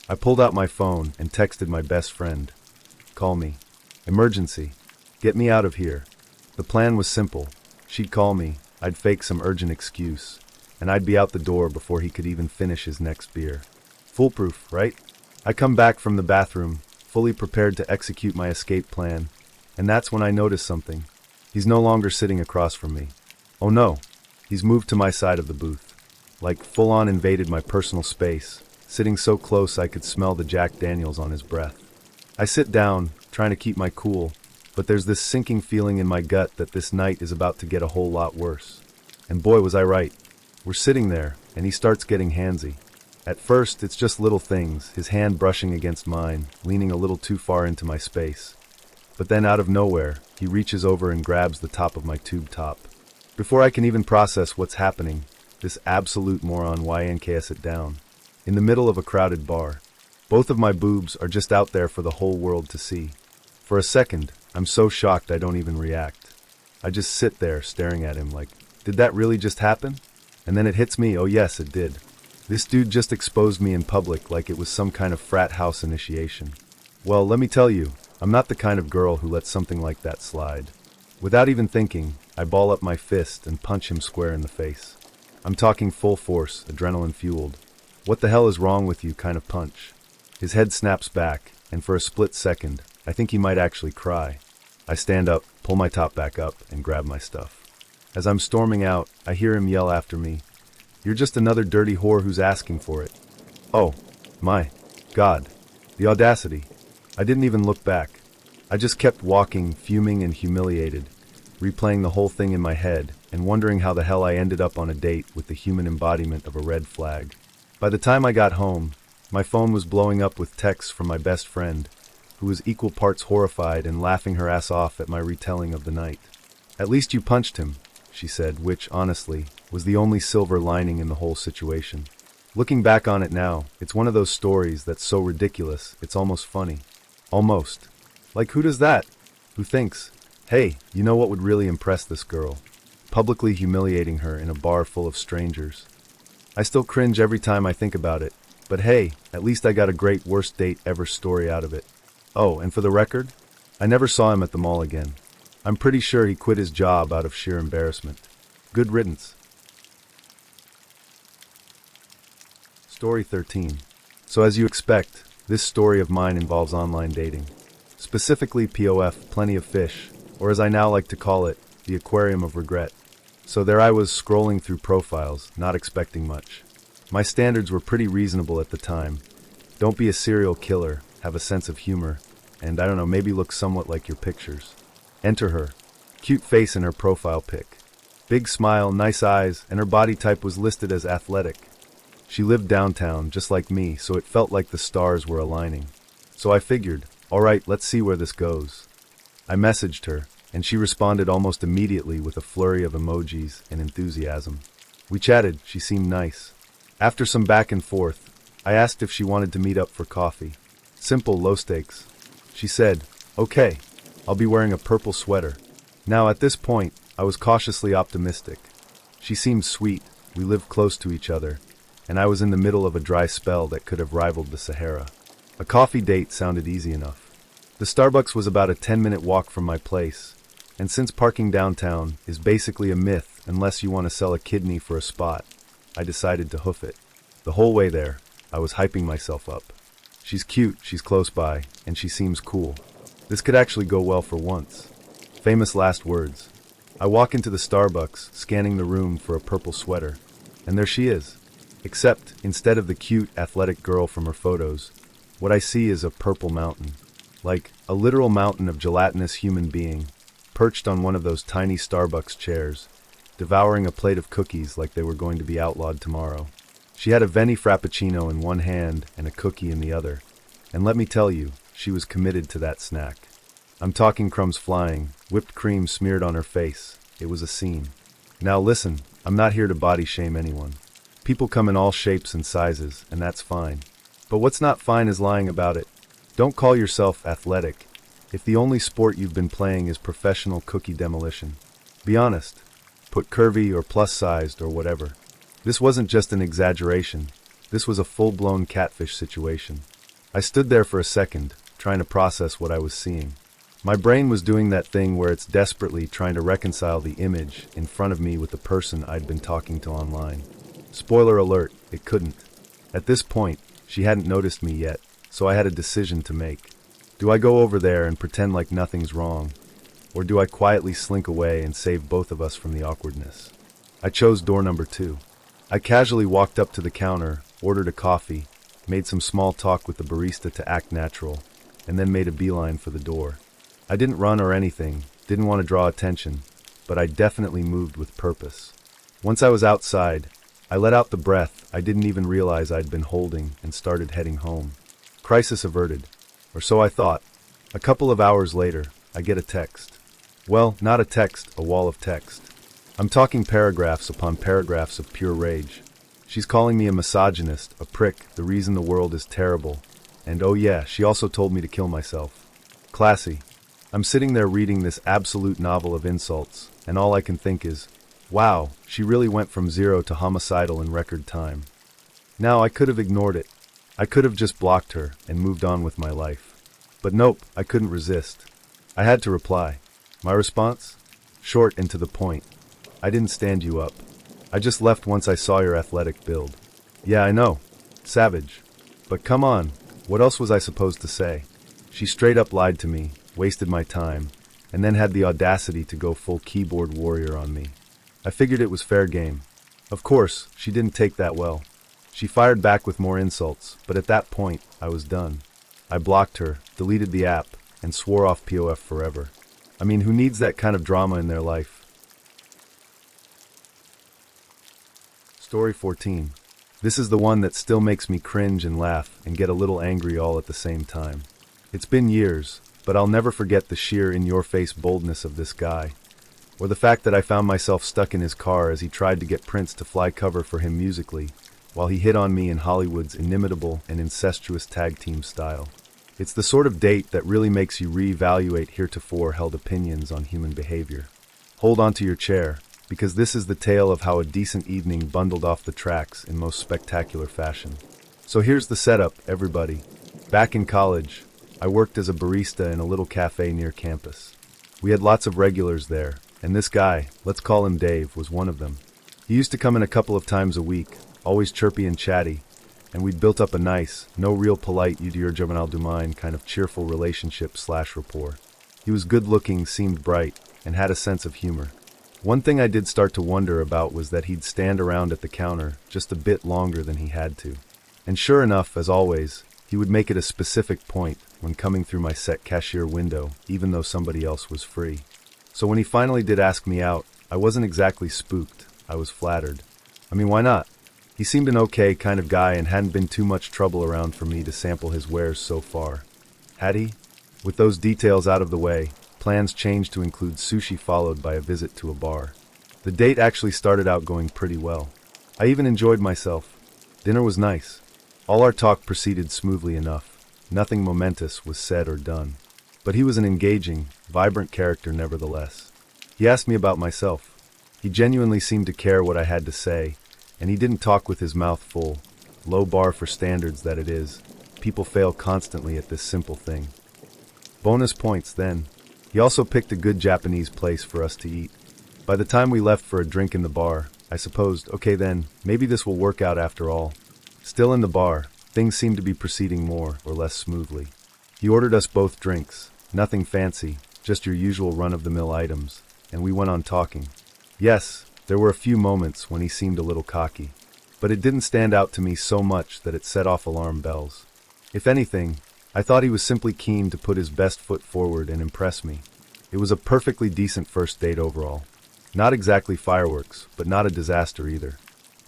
I pulled out my phone and texted my best friend. Call me. Emergency. Get me out of here. The plan was simple. She'd call me, I'd fake some urgent excuse, and I'd be out the door before he could even finish his next beer. Foolproof, right? I come back from the bathroom, fully prepared to execute my escape plan, and that's when I notice something. He's no longer sitting across from me. Oh no, he's moved to my side of the booth. Like full-on invaded my personal space, sitting so close I could smell the Jack Daniels on his breath. I sit down, trying to keep my cool, but there's this sinking feeling in my gut that this night is about to get a whole lot worse. And boy was I right. We're sitting there, and he starts getting handsy. At first, it's just little things, his hand brushing against mine, leaning a little too far into my space. But then out of nowhere, he reaches over and grabs the top of my tube top. Before I can even process what's happening, this absolute moron yanks it down. In the middle of a crowded bar. Both of my boobs are just out there for the whole world to see. For a second, I'm so shocked I don't even react. I just sit there staring at him like, did that really just happen? And then it hits me, oh yes, it did. This dude just exposed me in public like it was some kind of frat house initiation. Well, let me tell you, I'm not the kind of girl who lets something like that slide. Without even thinking, I ball up my fist and punch him square in the face. I'm talking full force, adrenaline-fueled. What the hell is wrong with you kind of punch. His head snaps back, and for a split second, I think he might actually cry. I stand up, pull my top back up, and grab my stuff. As I'm storming out, I hear him yell after me, "You're just another dirty whore who's asking for it." Oh, my God. The audacity. I didn't even look back. I just kept walking, fuming and humiliated, replaying the whole thing in my head, and wondering how the hell I ended up on a date with the human embodiment of a red flag. By the time I got home, my phone was blowing up with texts from my best friend, who was equal parts horrified and laughing her ass off at my retelling of the night. "At least you punched him," she said, which, honestly, was the only silver lining in the whole situation. Looking back on it now, it's one of those stories that's so ridiculous, it's almost funny. Almost. Like, who does that? Who thinks, hey, you know what would really impress this girl? Publicly humiliating her in a bar full of strangers. I still cringe every time I think about it, but hey, at least I got a great worst date ever story out of it. Oh, and for the record, I never saw him at the mall again. I'm pretty sure he quit his job out of sheer embarrassment. Good riddance. Story 13. So as you expect, this story of mine involves online dating. Specifically POF, plenty of fish, or as I now like to call it, the aquarium of regret. So there I was scrolling through profiles, not expecting much. My standards were pretty reasonable at the time. Don't be a serial killer, have a sense of humor, and I don't know, maybe look somewhat like your pictures. Enter her. Cute face in her profile pic. Big smile, nice eyes, and her body type was listed as athletic. She lived downtown, just like me, so it felt like the stars were aligning. So I figured, alright, let's see where this goes. I messaged her, and she responded almost immediately with a flurry of emojis and enthusiasm. We chatted, she seemed nice. After some back and forth, I asked if she wanted to meet up for coffee. Simple, low stakes. She said, okay, I'll be wearing a purple sweater. Now at this point, I was cautiously optimistic. She seemed sweet, we lived close to each other, and I was in the middle of a dry spell that could have rivaled the Sahara. A coffee date sounded easy enough. The Starbucks was about a 10-minute walk from my place, and since parking downtown is basically a myth unless you want to sell a kidney for a spot, I decided to hoof it. The whole way there, I was hyping myself up. She's cute, she's close by, and she seems cool. This could actually go well for once. Famous last words. I walk into the Starbucks, scanning the room for a purple sweater, and there she is. Except, instead of the cute, athletic girl from her photos, what I see is a purple mountain. Like, a literal mountain of gelatinous human being, perched on one of those tiny Starbucks chairs, devouring a plate of cookies like they were going to be outlawed tomorrow. She had a Veni Frappuccino in one hand and a cookie in the other, and let me tell you, she was committed to that snack. I'm talking crumbs flying, whipped cream smeared on her face. It was a scene. Now listen, I'm not here to body shame anyone. People come in all shapes and sizes, and that's fine. But what's not fine is lying about it. Don't call yourself athletic if the only sport you've been playing is professional cookie demolition. Be honest. Put curvy or plus-sized or whatever. This wasn't just an exaggeration. This was a full-blown catfish situation. I stood there for a second, trying to process what I was seeing. My brain was doing that thing where it's desperately trying to reconcile the image in front of me with the person I'd been talking to online. Spoiler alert, it couldn't. At this point, she hadn't noticed me yet, so I had a decision to make. Do I go over there and pretend like nothing's wrong, or do I quietly slink away and save both of us from the awkwardness? I chose door number 2. I casually walked up to the counter, ordered a coffee, made some small talk with the barista to act natural, and then made a beeline for the door. I didn't run or anything, didn't want to draw attention, but I definitely moved with purpose. Once I was outside, I let out the breath I didn't even realize I'd been holding and started heading home. Crisis averted. Or so I thought. A couple of hours later, I get a text. Well, not a text, a wall of text. I'm talking paragraphs upon paragraphs of pure rage. She's calling me a misogynist, a prick, the reason the world is terrible. And oh yeah, she also told me to kill myself. Classy. I'm sitting there reading this absolute novel of insults, and all I can think is, wow, she really went from zero to homicidal in record time. Now, I could have ignored it. I could have just blocked her and moved on with my life. But nope, I couldn't resist. I had to reply. My response? Short and to the point. I didn't stand you up. I just left once I saw your athletic build. Yeah, I know. Savage. But come on, what else was I supposed to say? She straight up lied to me, wasted my time, and then had the audacity to go full keyboard warrior on me. I figured it was fair game. Of course, she didn't take that well. She fired back with more insults, but at that point, I was done. I blocked her, deleted the app, and swore off POF forever. I mean, who needs that kind of drama in their life? Story 14. This is the one that still makes me cringe and laugh and get a little angry all at the same time. It's been years, but I'll never forget the sheer in-your-face boldness of this guy, or the fact that I found myself stuck in his car as he tried to get Prince to fly cover for him musically, while he hit on me in Hollywood's inimitable and incestuous tag team style. It's the sort of date that really makes you reevaluate heretofore held opinions on human behavior. Hold on to your chair, because this is the tale of how a decent evening bundled off the tracks in most spectacular fashion. So here's the setup, everybody. Back in college, I worked as a barista in a little cafe near campus. We had lots of regulars there, and this guy, let's call him Dave, was one of them. He used to come in a couple of times a week, always chirpy and chatty, and we'd built up a nice, no real polite you do your job and I'll do mine kind of cheerful relationship/rapport. He was good-looking, seemed bright, and had a sense of humor. One thing I did start to wonder about was that he'd stand around at the counter just a bit longer than he had to. And sure enough, as always, he would make it a specific point when coming through my set cashier window, even though somebody else was free. So when he finally did ask me out, I wasn't exactly spooked, I was flattered. I mean, why not? He seemed an okay kind of guy and hadn't been too much trouble around for me to sample his wares so far. Had he? With those details out of the way, plans changed to include sushi followed by a visit to a bar. The date actually started out going pretty well. I even enjoyed myself. Dinner was nice. All our talk proceeded smoothly enough. Nothing momentous was said or done. But he was an engaging, vibrant character nevertheless. He asked me about myself. He genuinely seemed to care what I had to say, and he didn't talk with his mouth full. Low bar for standards that it is. People fail constantly at this simple thing. Bonus points then. He also picked a good Japanese place for us to eat. By the time we left for a drink in the bar, I supposed, okay then, maybe this will work out after all. Still in the bar, things seemed to be proceeding more or less smoothly. He ordered us both drinks, nothing fancy, just your usual run-of-the-mill items, and we went on talking. Yes, there were a few moments when he seemed a little cocky, but it didn't stand out to me so much that it set off alarm bells. If anything, I thought he was simply keen to put his best foot forward and impress me. It was a perfectly decent first date overall. Not exactly fireworks, but not a disaster either.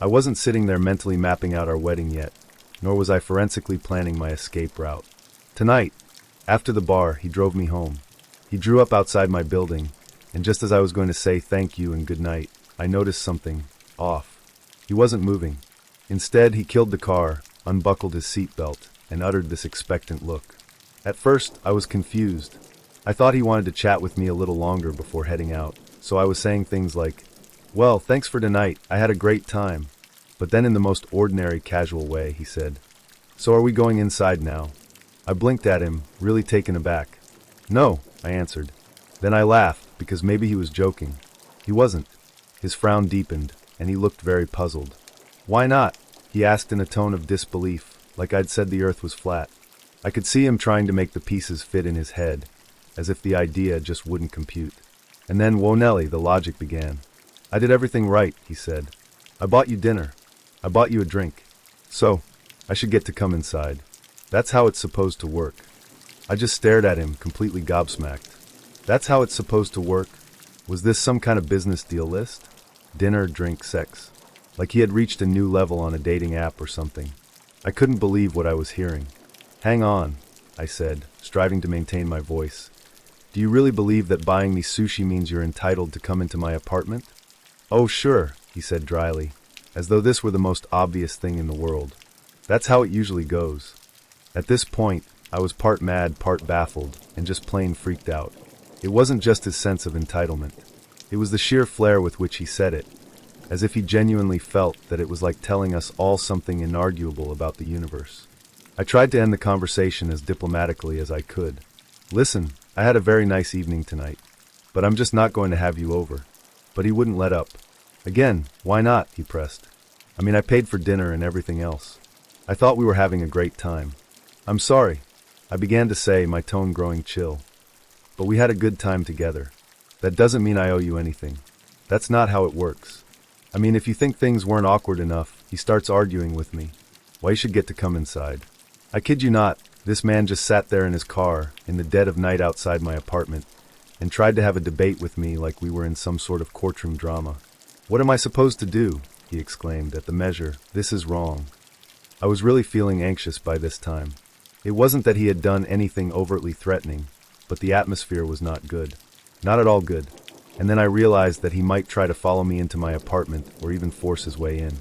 I wasn't sitting there mentally mapping out our wedding yet, nor was I forensically planning my escape route. Tonight, after the bar, he drove me home. He drew up outside my building, and just as I was going to say thank you and good night, I noticed something off. He wasn't moving. Instead, he killed the car, unbuckled his seatbelt, and uttered this expectant look. At first, I was confused. I thought he wanted to chat with me a little longer before heading out, so I was saying things like, "Well, thanks for tonight, I had a great time." But then in the most ordinary, casual way, he said, "So are we going inside now?" I blinked at him, really taken aback. "No," I answered. Then I laughed, because maybe he was joking. He wasn't. His frown deepened, and he looked very puzzled. "Why not?" he asked in a tone of disbelief, like I'd said the earth was flat. I could see him trying to make the pieces fit in his head, as if the idea just wouldn't compute. And then, whoa Nelly, the logic began. "I did everything right," he said. "I bought you dinner. I bought you a drink. So, I should get to come inside. That's how it's supposed to work." I just stared at him, completely gobsmacked. That's how it's supposed to work? Was this some kind of business deal list? Dinner, drink, sex. like he had reached a new level on a dating app or something. I couldn't believe what I was hearing. "Hang on," I said, striving to maintain my voice. "Do you really believe that buying me sushi means you're entitled to come into my apartment?" "Oh, sure," he said dryly, as though this were the most obvious thing in the world. "That's how it usually goes." At this point, I was part mad, part baffled, and just plain freaked out. It wasn't just his sense of entitlement. It was the sheer flair with which he said it, as if he genuinely felt that it was like telling us all something inarguable about the universe. I tried to end the conversation as diplomatically as I could. "Listen, I had a very nice evening tonight, but I'm just not going to have you over." But he wouldn't let up. "Again, why not?" he pressed. "I mean, I paid for dinner and everything else. I thought we were having a great time." "I'm sorry," I began to say, my tone growing chill. "But we had a good time together. That doesn't mean I owe you anything. That's not how it works. I mean, if you think things weren't awkward enough," he starts arguing with me. "Why, you should get to come inside." I kid you not, this man just sat there in his car, in the dead of night outside my apartment, and tried to have a debate with me like we were in some sort of courtroom drama. "What am I supposed to do?" he exclaimed at the measure. "This is wrong." I was really feeling anxious by this time. It wasn't that he had done anything overtly threatening, but the atmosphere was not good. Not at all good. And then I realized that he might try to follow me into my apartment or even force his way in.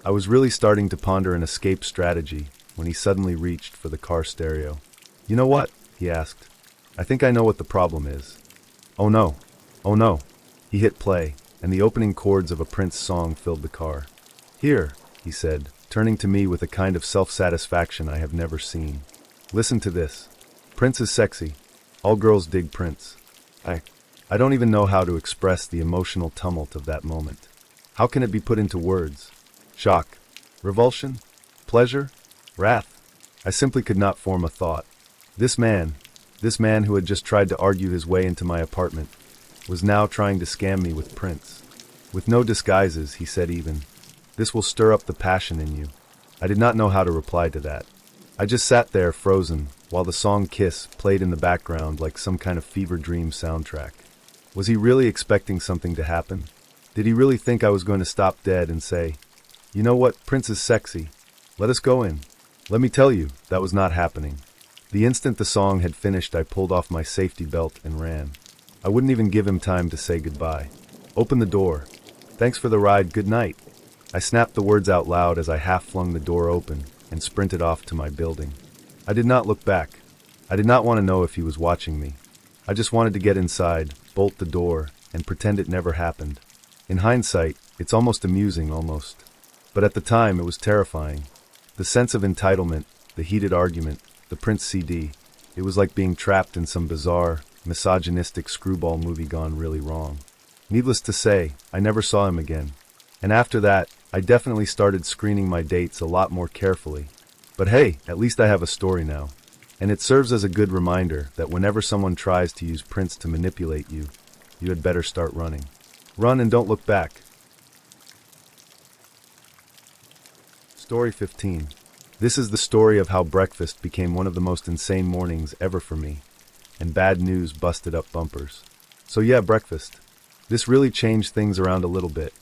I was really starting to ponder an escape strategy when he suddenly reached for the car stereo. "You know what?" he asked. "I think I know what the problem is." "Oh no. Oh no." He hit play, and the opening chords of a Prince song filled the car. "Here," he said, turning to me with a kind of self-satisfaction I have never seen. "Listen to this. Prince is sexy. All girls dig Prince." I don't even know how to express the emotional tumult of that moment. How can it be put into words? Shock? Revulsion? Pleasure? Wrath? I simply could not form a thought. This man who had just tried to argue his way into my apartment, was now trying to scam me with Prince. With no disguises, he said even, "This will stir up the passion in you." I did not know how to reply to that. I just sat there frozen, while the song Kiss played in the background like some kind of fever dream soundtrack. Was he really expecting something to happen? Did he really think I was going to stop dead and say, "You know what, Prince is sexy. Let us go in"? Let me tell you, that was not happening. The instant the song had finished, I pulled off my safety belt and ran. I wouldn't even give him time to say goodbye. "Open the door. Thanks for the ride, good night." I snapped the words out loud as I half flung the door open and sprinted off to my building. I did not look back. I did not want to know if he was watching me. I just wanted to get inside, bolt the door, and pretend it never happened. In hindsight, it's almost amusing, almost. But at the time, it was terrifying. The sense of entitlement, the heated argument, the Prince CD, it was like being trapped in some bizarre, misogynistic screwball movie gone really wrong. Needless to say, I never saw him again. And after that, I definitely started screening my dates a lot more carefully. But hey, at least I have a story now. And it serves as a good reminder that whenever someone tries to use Prince to manipulate you, you had better start running. Run and don't look back. Story 15. This is the story of how breakfast became one of the most insane mornings ever for me, and bad news busted up bumpers. So yeah, breakfast. This really changed things around a little bit.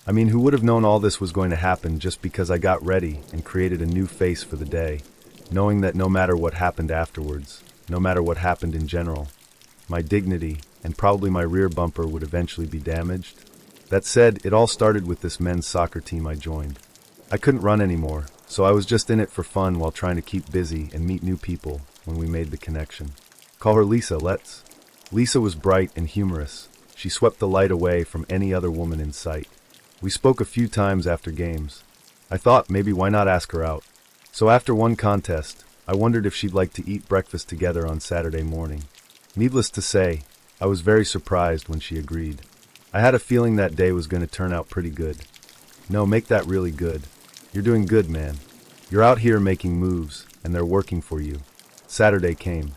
I mean, who would have known all this was going to happen just because I got ready and created a new face for the day, knowing that no matter what happened afterwards, no matter what happened in general, my dignity and probably my rear bumper would eventually be damaged. That said, it all started with this men's soccer team I joined. I couldn't run anymore, so I was just in it for fun while trying to keep busy and meet new people when we made the connection. Call her Lisa, let's. Lisa was bright and humorous. She swept the light away from any other woman in sight. We spoke a few times after games. I thought maybe why not ask her out. So after one contest, I wondered if she'd like to eat breakfast together on Saturday morning. Needless to say, I was very surprised when she agreed. I had a feeling that day was going to turn out pretty good. No, make that really good. You're doing good, man. You're out here making moves, and they're working for you. Saturday came.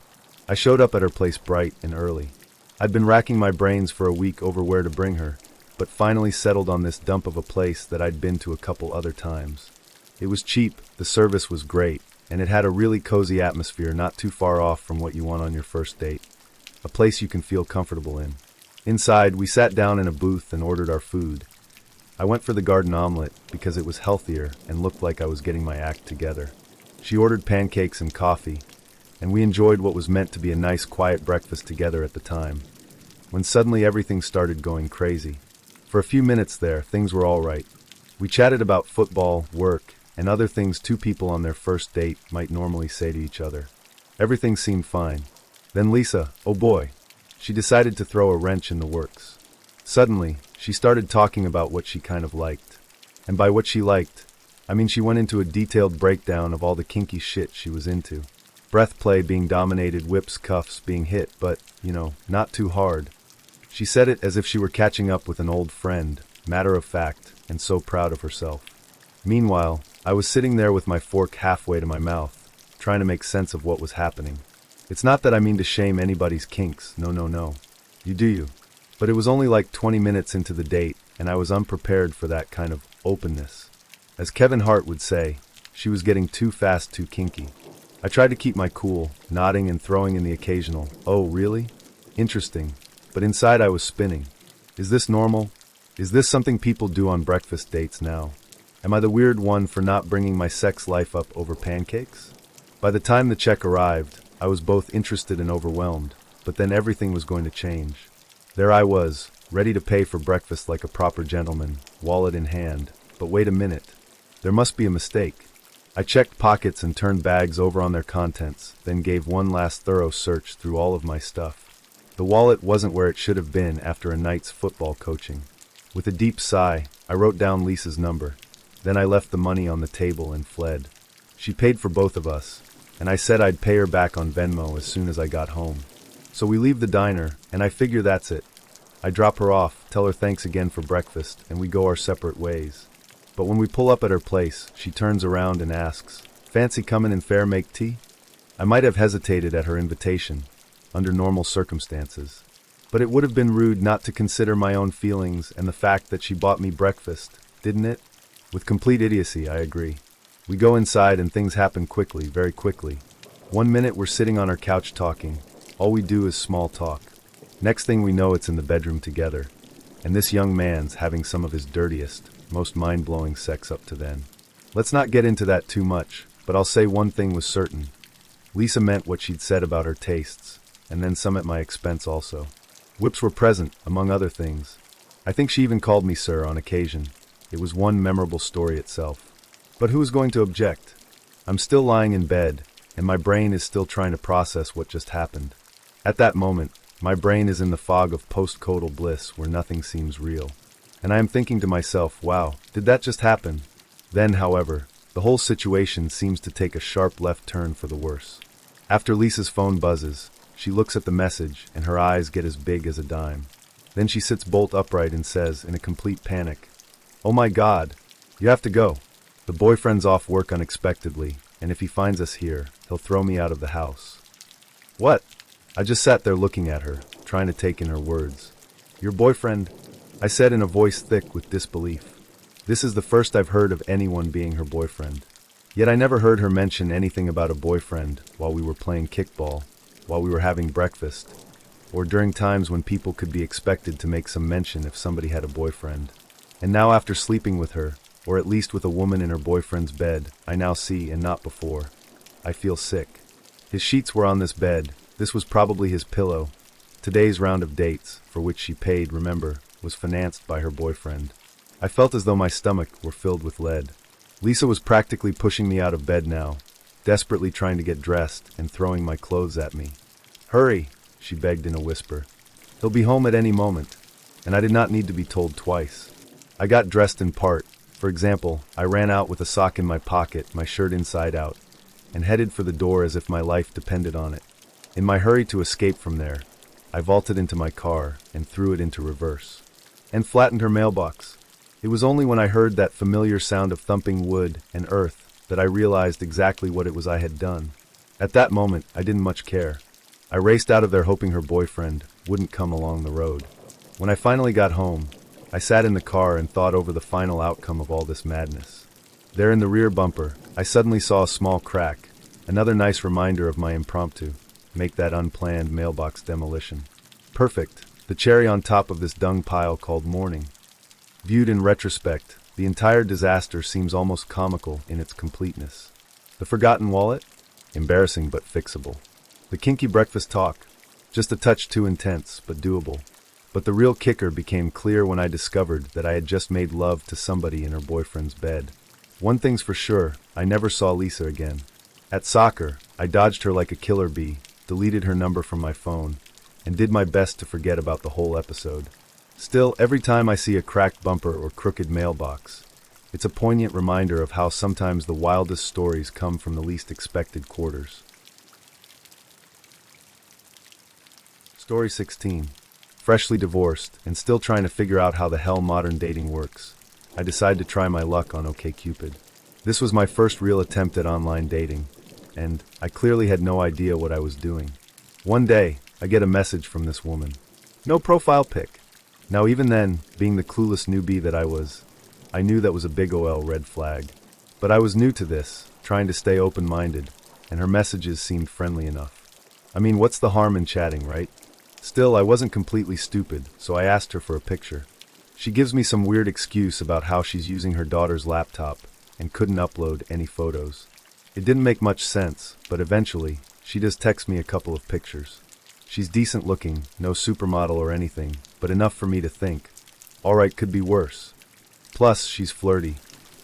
I showed up at her place bright and early. I'd been racking my brains for a week over where to bring her, but finally settled on this dump of a place that I'd been to a couple other times. It was cheap, the service was great, and it had a really cozy atmosphere not too far off from what you want on your first date. A place you can feel comfortable in. Inside, we sat down in a booth and ordered our food. I went for the garden omelet because it was healthier and looked like I was getting my act together. She ordered pancakes and coffee, and we enjoyed what was meant to be a nice quiet breakfast together at the time, when suddenly everything started going crazy. For a few minutes there, things were all right. We chatted about football, work, and other things two people on their first date might normally say to each other. Everything seemed fine. Then Lisa, oh boy, she decided to throw a wrench in the works. Suddenly, she started talking about what she kind of liked. And by what she liked, I mean she went into a detailed breakdown of all the kinky shit she was into. Breath play being dominated, whips, cuffs being hit, but, not too hard. She said it as if she were catching up with an old friend, matter of fact, and so proud of herself. Meanwhile, I was sitting there with my fork halfway to my mouth, trying to make sense of what was happening. It's not that I mean to shame anybody's kinks, no. You do you. But it was only like 20 minutes into the date, and I was unprepared for that kind of openness. As Kevin Hart would say, she was getting too fast, too kinky. I tried to keep my cool, nodding and throwing in the occasional, "Oh, really? Interesting." But inside I was spinning. Is this normal? Is this something people do on breakfast dates now? Am I the weird one for not bringing my sex life up over pancakes? By the time the check arrived, I was both interested and overwhelmed, but then everything was going to change. There I was, ready to pay for breakfast like a proper gentleman, wallet in hand. But wait a minute. There must be a mistake. I checked pockets and turned bags over on their contents, then gave one last thorough search through all of my stuff. The wallet wasn't where it should have been after a night's football coaching. With a deep sigh, I wrote down Lisa's number. Then I left the money on the table and fled. She paid for both of us, and I said I'd pay her back on Venmo as soon as I got home. So we leave the diner, and I figure that's it. I drop her off, tell her thanks again for breakfast, and we go our separate ways. But when we pull up at her place, she turns around and asks, "Fancy comin' in fair make tea?" I might have hesitated at her invitation, under normal circumstances. But it would have been rude not to consider my own feelings and the fact that she bought me breakfast, didn't it? With complete idiocy, I agree. We go inside and things happen quickly, very quickly. 1 minute we're sitting on our couch talking. All we do is small talk. Next thing we know, it's in the bedroom together. And this young man's having some of his dirtiest, most mind-blowing sex up to then. Let's not get into that too much, but I'll say one thing was certain. Lisa meant what she'd said about her tastes, and then some at my expense also. Whips were present, among other things. I think she even called me sir on occasion. It was one memorable story itself. But who is going to object? I'm still lying in bed, and my brain is still trying to process what just happened. At that moment, my brain is in the fog of post-coital bliss where nothing seems real. And I am thinking to myself, wow, did that just happen? Then, however, the whole situation seems to take a sharp left turn for the worse. After Lisa's phone buzzes, she looks at the message and her eyes get as big as a dime. Then she sits bolt upright and says, in a complete panic, "Oh my God, you have to go. The boyfriend's off work unexpectedly, and if he finds us here, he'll throw me out of the house." What? I just sat there looking at her, trying to take in her words. "Your boyfriend?" I said in a voice thick with disbelief. This is the first I've heard of anyone being her boyfriend. Yet I never heard her mention anything about a boyfriend while we were playing kickball, while we were having breakfast, or during times when people could be expected to make some mention if somebody had a boyfriend. And now after sleeping with her, or at least with a woman in her boyfriend's bed, I now see, and not before. I feel sick. His sheets were on this bed. This was probably his pillow. Today's round of dates, for which she paid, remember, was financed by her boyfriend. I felt as though my stomach were filled with lead. Lisa was practically pushing me out of bed now, desperately trying to get dressed and throwing my clothes at me. "Hurry," she begged in a whisper. "He'll be home at any moment." And I did not need to be told twice. I got dressed in part. For example, I ran out with a sock in my pocket, my shirt inside out, and headed for the door as if my life depended on it. In my hurry to escape from there, I vaulted into my car and threw it into reverse. And flattened her mailbox. It was only when I heard that familiar sound of thumping wood and earth that I realized exactly what it was I had done. At that moment, I didn't much care. I raced out of there hoping her boyfriend wouldn't come along the road. When I finally got home, I sat in the car and thought over the final outcome of all this madness. There in the rear bumper, I suddenly saw a small crack, another nice reminder of my impromptu, make that unplanned mailbox demolition. Perfect, the cherry on top of this dung pile called morning. Viewed in retrospect, the entire disaster seems almost comical in its completeness. The forgotten wallet? Embarrassing but fixable. The kinky breakfast talk? Just a touch too intense, but doable. But the real kicker became clear when I discovered that I had just made love to somebody in her boyfriend's bed. One thing's for sure, I never saw Lisa again. At soccer, I dodged her like a killer bee, deleted her number from my phone, and did my best to forget about the whole episode. Still, every time I see a cracked bumper or crooked mailbox, it's a poignant reminder of how sometimes the wildest stories come from the least expected quarters. Story 16. Freshly divorced, and still trying to figure out how the hell modern dating works, I decide to try my luck on OkCupid. This was my first real attempt at online dating, and I clearly had no idea what I was doing. One day, I get a message from this woman. No profile pic. Now even then, being the clueless newbie that I was, I knew that was a big ol' red flag. But I was new to this, trying to stay open-minded, and her messages seemed friendly enough. I mean, what's the harm in chatting, right? Still, I wasn't completely stupid, so I asked her for a picture. She gives me some weird excuse about how she's using her daughter's laptop and couldn't upload any photos. It didn't make much sense, but eventually, she does text me a couple of pictures. She's decent looking, no supermodel or anything, but enough for me to think, alright, could be worse. Plus, she's flirty,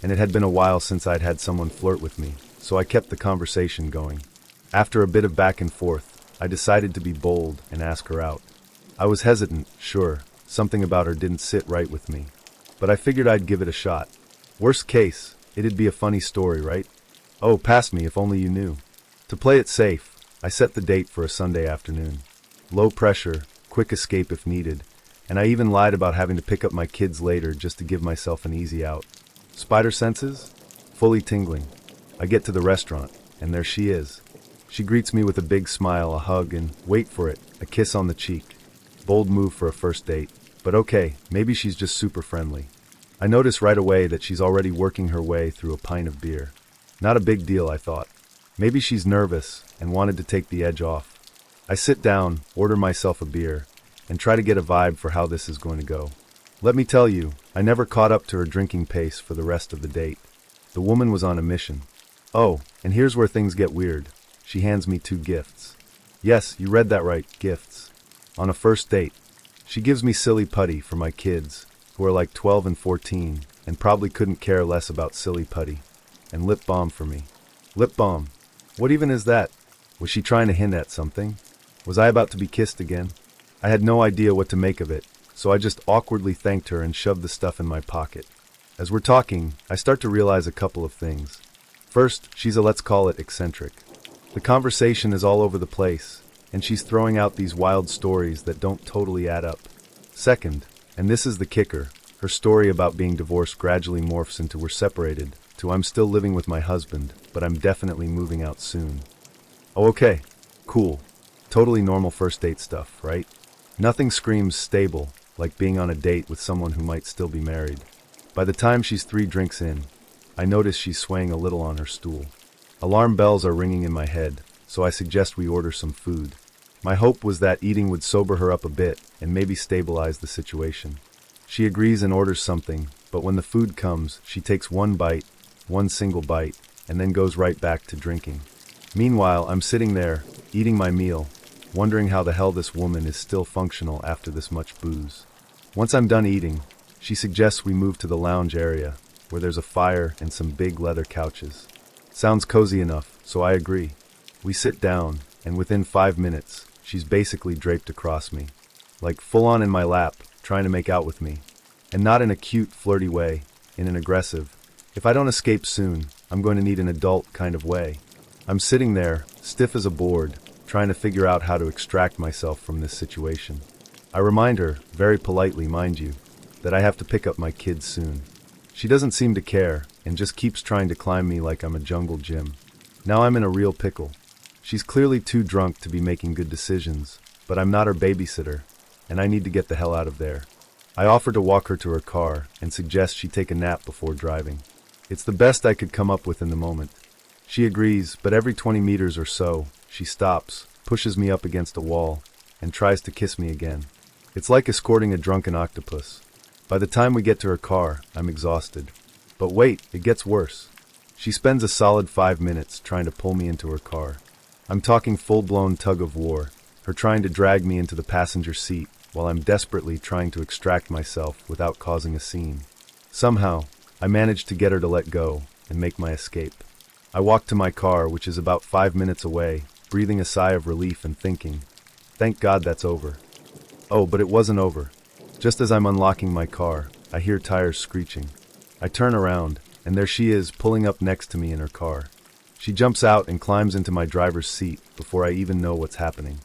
and it had been a while since I'd had someone flirt with me, so I kept the conversation going. After a bit of back and forth, I decided to be bold and ask her out. I was hesitant, sure, something about her didn't sit right with me, but I figured I'd give it a shot. Worst case, it'd be a funny story, right? Oh, pass me if only you knew. To play it safe, I set the date for a Sunday afternoon. Low pressure, quick escape if needed, and I even lied about having to pick up my kids later just to give myself an easy out. Spider senses? Fully tingling. I get to the restaurant, and there she is. She greets me with a big smile, a hug, and, wait for it, a kiss on the cheek. Bold move for a first date, but okay, maybe she's just super friendly. I notice right away that she's already working her way through a pint of beer. Not a big deal, I thought. Maybe she's nervous and wanted to take the edge off. I sit down, order myself a beer, and try to get a vibe for how this is going to go. Let me tell you, I never caught up to her drinking pace for the rest of the date. The woman was on a mission. Oh, and here's where things get weird. She hands me 2 gifts. Yes, you read that right, gifts. On a first date. She gives me silly putty for my kids, who are like 12 and 14, and probably couldn't care less about silly putty. And lip balm for me. Lip balm. What even is that? Was she trying to hint at something? Was I about to be kissed again? I had no idea what to make of it, so I just awkwardly thanked her and shoved the stuff in my pocket. As we're talking, I start to realize a couple of things. First, she's a let's call it eccentric. The conversation is all over the place, and she's throwing out these wild stories that don't totally add up. Second, and this is the kicker, her story about being divorced gradually morphs into we're separated, to I'm still living with my husband, but I'm definitely moving out soon. Oh, okay. Cool. Totally normal first date stuff, right? Nothing screams stable, like being on a date with someone who might still be married. By the time she's 3 drinks in, I notice she's swaying a little on her stool. Alarm bells are ringing in my head, so I suggest we order some food. My hope was that eating would sober her up a bit and maybe stabilize the situation. She agrees and orders something, but when the food comes, she takes one single bite, and then goes right back to drinking. Meanwhile, I'm sitting there, eating my meal, wondering how the hell this woman is still functional after this much booze. Once I'm done eating, she suggests we move to the lounge area, where there's a fire and some big leather couches. Sounds cozy enough, so I agree. We sit down, and within 5 minutes, she's basically draped across me. Like full on in my lap, trying to make out with me. And not in a cute, flirty way, in an aggressive, if I don't escape soon, I'm going to need an adult kind of way. I'm sitting there, stiff as a board, trying to figure out how to extract myself from this situation. I remind her, very politely mind you, that I have to pick up my kids soon. She doesn't seem to care, and just keeps trying to climb me like I'm a jungle gym. Now I'm in a real pickle. She's clearly too drunk to be making good decisions, but I'm not her babysitter, and I need to get the hell out of there. I offer to walk her to her car, and suggest she take a nap before driving. It's the best I could come up with in the moment. She agrees, but every 20 meters or so, she stops, pushes me up against a wall, and tries to kiss me again. It's like escorting a drunken octopus. By the time we get to her car, I'm exhausted. But wait, it gets worse. She spends a solid 5 minutes trying to pull me into her car. I'm talking full-blown tug of war, her trying to drag me into the passenger seat while I'm desperately trying to extract myself without causing a scene. Somehow, I managed to get her to let go and make my escape. I walked to my car, which is about 5 minutes away, breathing a sigh of relief and thinking, thank God that's over. Oh, but it wasn't over. Just as I'm unlocking my car, I hear tires screeching. I turn around, and there she is, pulling up next to me in her car. She jumps out and climbs into my driver's seat before I even know what's happening.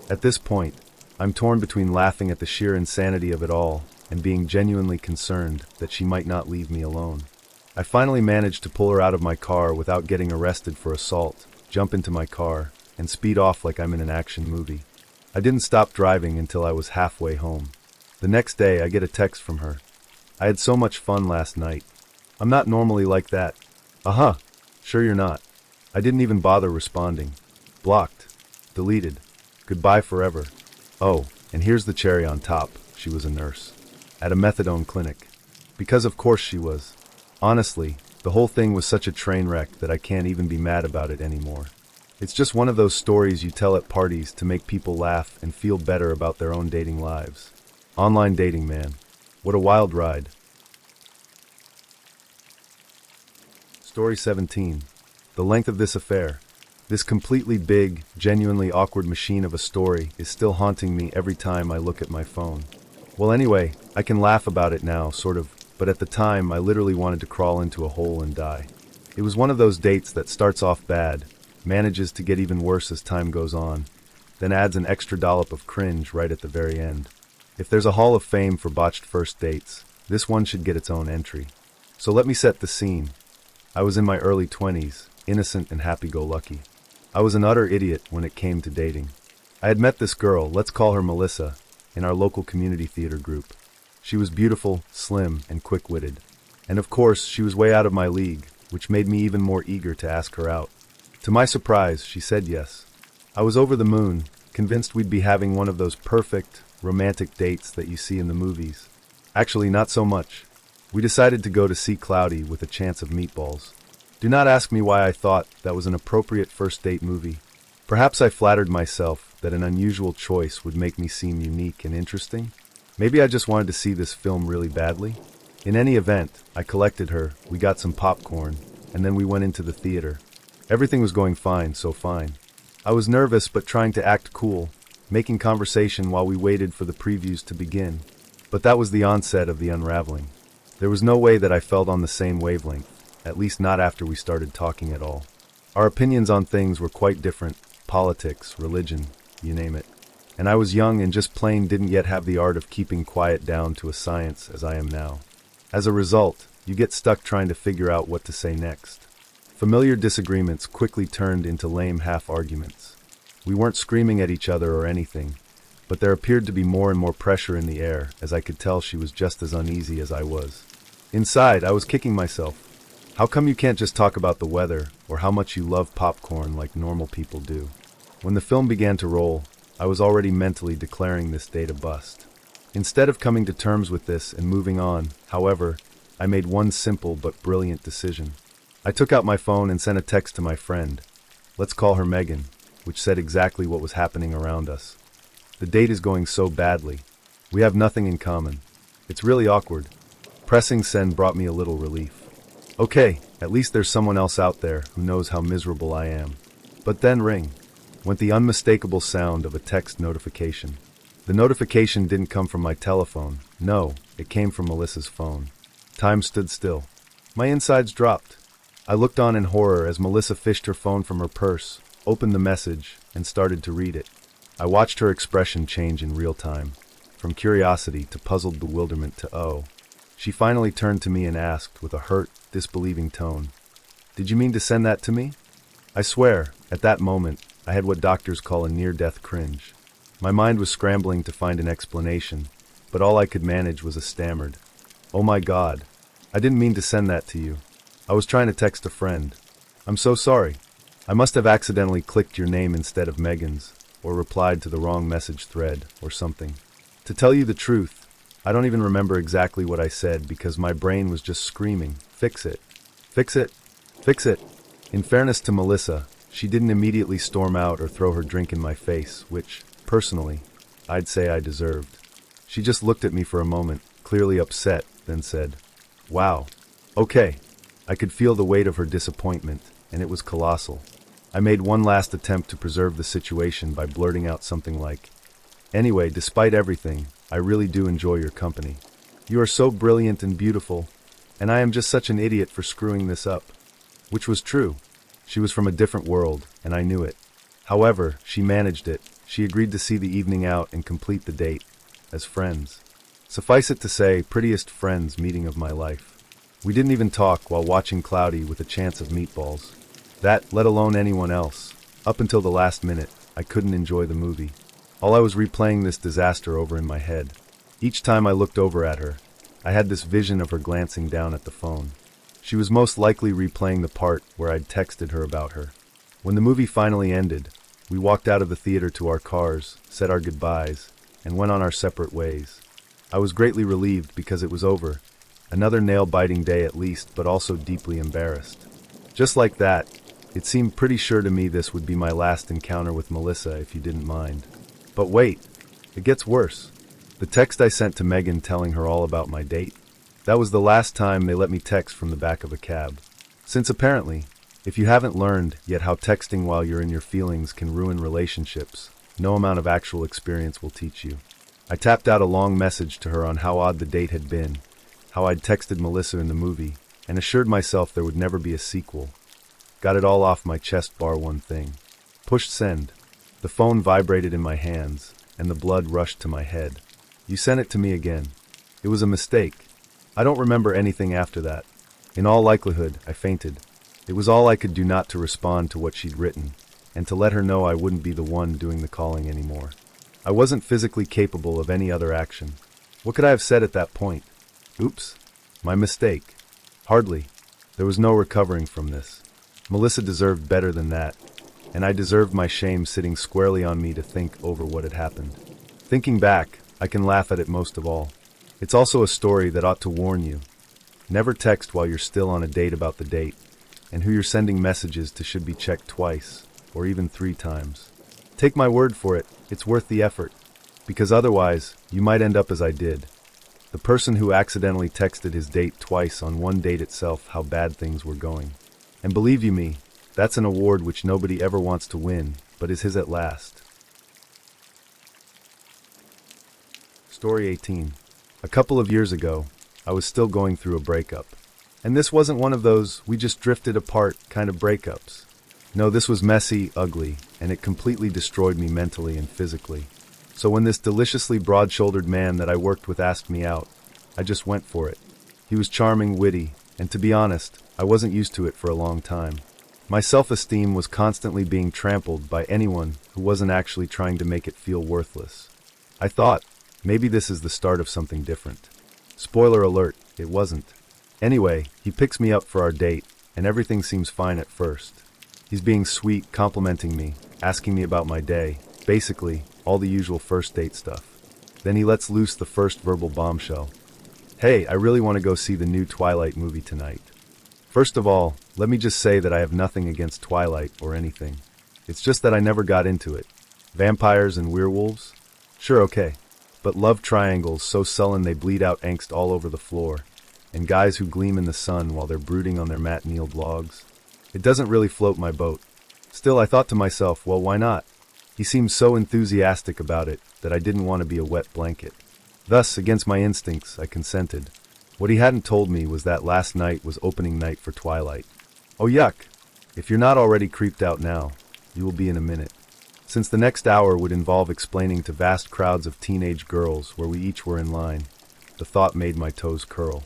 At this point, I'm torn between laughing at the sheer insanity of it all and being genuinely concerned that she might not leave me alone. I finally manage to pull her out of my car without getting arrested for assault, jump into my car, and speed off like I'm in an action movie. I didn't stop driving until I was halfway home. The next day, I get a text from her. I had so much fun last night. I'm not normally like that. Sure you're not. I didn't even bother responding. Blocked. Deleted. Goodbye forever. Oh, and here's the cherry on top. She was a nurse. At a methadone clinic. Because of course she was. Honestly, the whole thing was such a train wreck that I can't even be mad about it anymore. It's just one of those stories you tell at parties to make people laugh and feel better about their own dating lives. Online dating, man. What a wild ride. Story 17. The length of this affair. This completely big, genuinely awkward machine of a story is still haunting me every time I look at my phone. Well, anyway, I can laugh about it now, sort of, but at the time I literally wanted to crawl into a hole and die. It was one of those dates that starts off bad, manages to get even worse as time goes on, then adds an extra dollop of cringe right at the very end. If there's a hall of fame for botched first dates, this one should get its own entry. So let me set the scene. I was in my early 20s, innocent and happy-go-lucky. I was an utter idiot when it came to dating. I had met this girl, let's call her Melissa, in our local community theater group. She was beautiful, slim, and quick-witted. And of course, she was way out of my league, which made me even more eager to ask her out. To my surprise, she said yes. I was over the moon, convinced we'd be having one of those perfect, romantic dates that you see in the movies. Actually, not so much. We decided to go to see Cloudy with a Chance of Meatballs. Do not ask me why I thought that was an appropriate first date movie. Perhaps I flattered myself that an unusual choice would make me seem unique and interesting. Maybe I just wanted to see this film really badly. In any event, I collected her, we got some popcorn, and then we went into the theater. Everything was going fine, so fine. I was nervous but trying to act cool, making conversation while we waited for the previews to begin. But that was the onset of the unraveling. There was no way that I felt on the same wavelength, at least not after we started talking at all. Our opinions on things were quite different, politics, religion, you name it. And I was young and just plain didn't yet have the art of keeping quiet down to a science as I am now. As a result, you get stuck trying to figure out what to say next. Familiar disagreements quickly turned into lame half-arguments. We weren't screaming at each other or anything, but there appeared to be more and more pressure in the air as I could tell she was just as uneasy as I was. Inside, I was kicking myself. How come you can't just talk about the weather or how much you love popcorn like normal people do? When the film began to roll, I was already mentally declaring this date a bust. Instead of coming to terms with this and moving on, however, I made one simple but brilliant decision. I took out my phone and sent a text to my friend. Let's call her Megan, which said exactly what was happening around us. The date is going so badly. We have nothing in common. It's really awkward. Pressing send brought me a little relief. Okay, at least there's someone else out there who knows how miserable I am. But then ring went the unmistakable sound of a text notification. The notification didn't come from my telephone. No, it came from Melissa's phone. Time stood still. My insides dropped. I looked on in horror as Melissa fished her phone from her purse, opened the message, and started to read it. I watched her expression change in real time, from curiosity to puzzled bewilderment to oh. She finally turned to me and asked, with a hurt, disbelieving tone, "Did you mean to send that to me?" I swear, at that moment, I had what doctors call a near-death cringe. My mind was scrambling to find an explanation, but all I could manage was a stammered, "Oh my God, I didn't mean to send that to you. I was trying to text a friend. I'm so sorry. I must have accidentally clicked your name instead of Megan's, or replied to the wrong message thread, or something. To tell you the truth, I don't even remember exactly what I said because my brain was just screaming, "Fix it! Fix it! Fix it!" In fairness to Melissa, she didn't immediately storm out or throw her drink in my face, which, personally, I'd say I deserved. She just looked at me for a moment, clearly upset, then said, "Wow. Okay." I could feel the weight of her disappointment, and it was colossal. I made one last attempt to preserve the situation by blurting out something like, "Anyway, despite everything, I really do enjoy your company. You are so brilliant and beautiful, and I am just such an idiot for screwing this up." Which was true. She was from a different world, and I knew it. However, she managed it. She agreed to see the evening out and complete the date, as friends. Suffice it to say, prettiest friends meeting of my life. We didn't even talk while watching Cloudy with a chance of meatballs. That, let alone anyone else. Up until the last minute, I couldn't enjoy the movie. All I was replaying this disaster over in my head. Each time I looked over at her, I had this vision of her glancing down at the phone. She was most likely replaying the part where I'd texted her about her. When the movie finally ended, we walked out of the theater to our cars, said our goodbyes, and went on our separate ways. I was greatly relieved because it was over. Another nail-biting day at least, but also deeply embarrassed. Just like that, it seemed pretty sure to me this would be my last encounter with Melissa, if you didn't mind. But wait, it gets worse. The text I sent to Megan telling her all about my date. That was the last time they let me text from the back of a cab. Since apparently, if you haven't learned yet how texting while you're in your feelings can ruin relationships, no amount of actual experience will teach you. I tapped out a long message to her on how odd the date had been, how I'd texted Melissa in the movie, and assured myself there would never be a sequel. Got it all off my chest bar one thing. Pushed send. The phone vibrated in my hands, and the blood rushed to my head. "You sent it to me again." It was a mistake. I don't remember anything after that. In all likelihood, I fainted. It was all I could do not to respond to what she'd written, and to let her know I wouldn't be the one doing the calling anymore. I wasn't physically capable of any other action. What could I have said at that point? Oops. My mistake. Hardly. There was no recovering from this. Melissa deserved better than that, and I deserved my shame sitting squarely on me to think over what had happened. Thinking back, I can laugh at it most of all. It's also a story that ought to warn you. Never text while you're still on a date about the date, and who you're sending messages to should be checked twice, or even 3 times. Take my word for it, it's worth the effort, because otherwise, you might end up as I did. The person who accidentally texted his date twice on one date itself how bad things were going. And believe you me, that's an award which nobody ever wants to win, but is his at last. Story 18. A couple of years ago, I was still going through a breakup. And this wasn't one of those we just drifted apart kind of breakups. No, this was messy, ugly, and it completely destroyed me mentally and physically. So when this deliciously broad-shouldered man that I worked with asked me out, I just went for it. He was charming, witty, and to be honest, I wasn't used to it for a long time. My self-esteem was constantly being trampled by anyone who wasn't actually trying to make it feel worthless. I thought, maybe this is the start of something different. Spoiler alert, it wasn't. Anyway, he picks me up for our date, and everything seems fine at first. He's being sweet, complimenting me, asking me about my day, basically, all the usual first date stuff. Then he lets loose the first verbal bombshell. "Hey, I really want to go see the new Twilight movie tonight." First of all, let me just say that I have nothing against Twilight or anything. It's just that I never got into it. Vampires and werewolves? Sure, okay. But love triangles so sullen they bleed out angst all over the floor, and guys who gleam in the sun while they're brooding on their mat-kneeled logs? It doesn't really float my boat. Still, I thought to myself, well, why not? He seemed so enthusiastic about it that I didn't want to be a wet blanket. Thus, against my instincts, I consented. What he hadn't told me was that last night was opening night for Twilight. Oh yuck! If you're not already creeped out now, you will be in a minute. Since the next hour would involve explaining to vast crowds of teenage girls where we each were in line, the thought made my toes curl.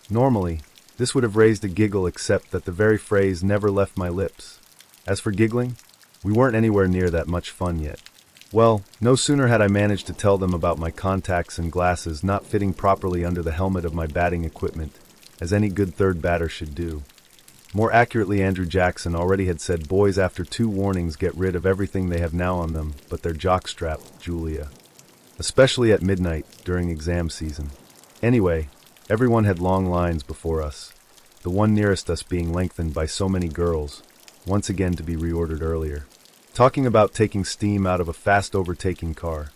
Normally, this would have raised a giggle except that the very phrase never left my lips. As for giggling, we weren't anywhere near that much fun yet. Well, no sooner had I managed to tell them about my contacts and glasses not fitting properly under the helmet of my batting equipment, as any good third batter should do. More accurately, Andrew Jackson already had said boys after 2 warnings get rid of everything they have now on them but their jockstrap, Julia. Especially at midnight during exam season. Anyway, everyone had long lines before us, the one nearest us being lengthened by so many girls, once again to be reordered earlier. Talking about taking steam out of a fast overtaking car.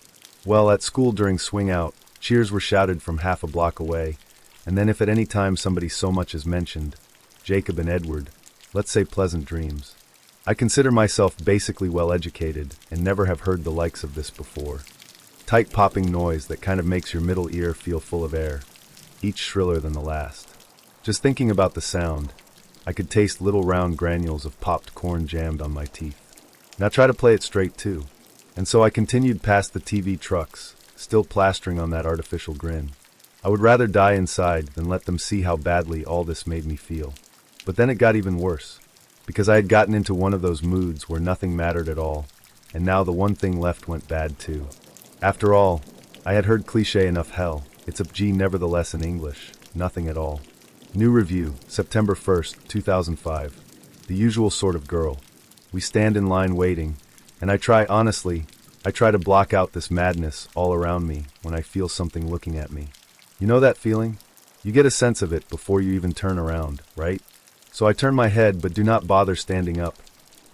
Well, at school during swing out, cheers were shouted from half a block away, and then if at any time somebody so much as mentioned, Jacob and Edward, let's say pleasant dreams. I consider myself basically well educated and never have heard the likes of this before. Tight popping noise that kind of makes your middle ear feel full of air, each shriller than the last. Just thinking about the sound, I could taste little round granules of popped corn jammed on my teeth. Now try to play it straight too. And so I continued past the TV trucks, still plastering on that artificial grin. I would rather die inside than let them see how badly all this made me feel. But then it got even worse, because I had gotten into one of those moods where nothing mattered at all, and now the one thing left went bad too. After all, I had heard cliché enough hell, it's a G nevertheless in English, nothing at all. New review, September 1st, 2005. The usual sort of girl. We stand in line waiting, and I try to block out this madness all around me when I feel something looking at me. You know that feeling? You get a sense of it before you even turn around, right? So I turn my head but do not bother standing up.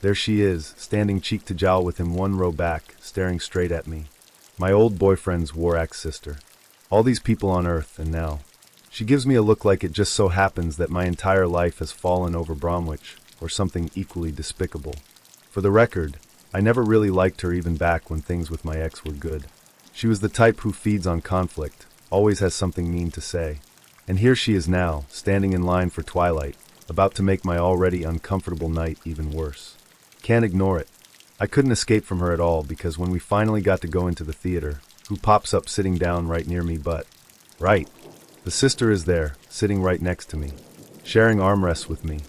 There she is, standing cheek to jowl with him one row back, staring straight at me. My old boyfriend's war-axe sister. All these people on Earth, and now. She gives me a look like it just so happens that my entire life has fallen over Bromwich, or something equally despicable. For the record, I never really liked her even back when things with my ex were good. She was the type who feeds on conflict, always has something mean to say. And here she is now, standing in line for Twilight, about to make my already uncomfortable night even worse. Can't ignore it. I couldn't escape from her at all because when we finally got to go into the theater, who pops up sitting down right near me but... Right. The sister is there, sitting right next to me, sharing armrests with me.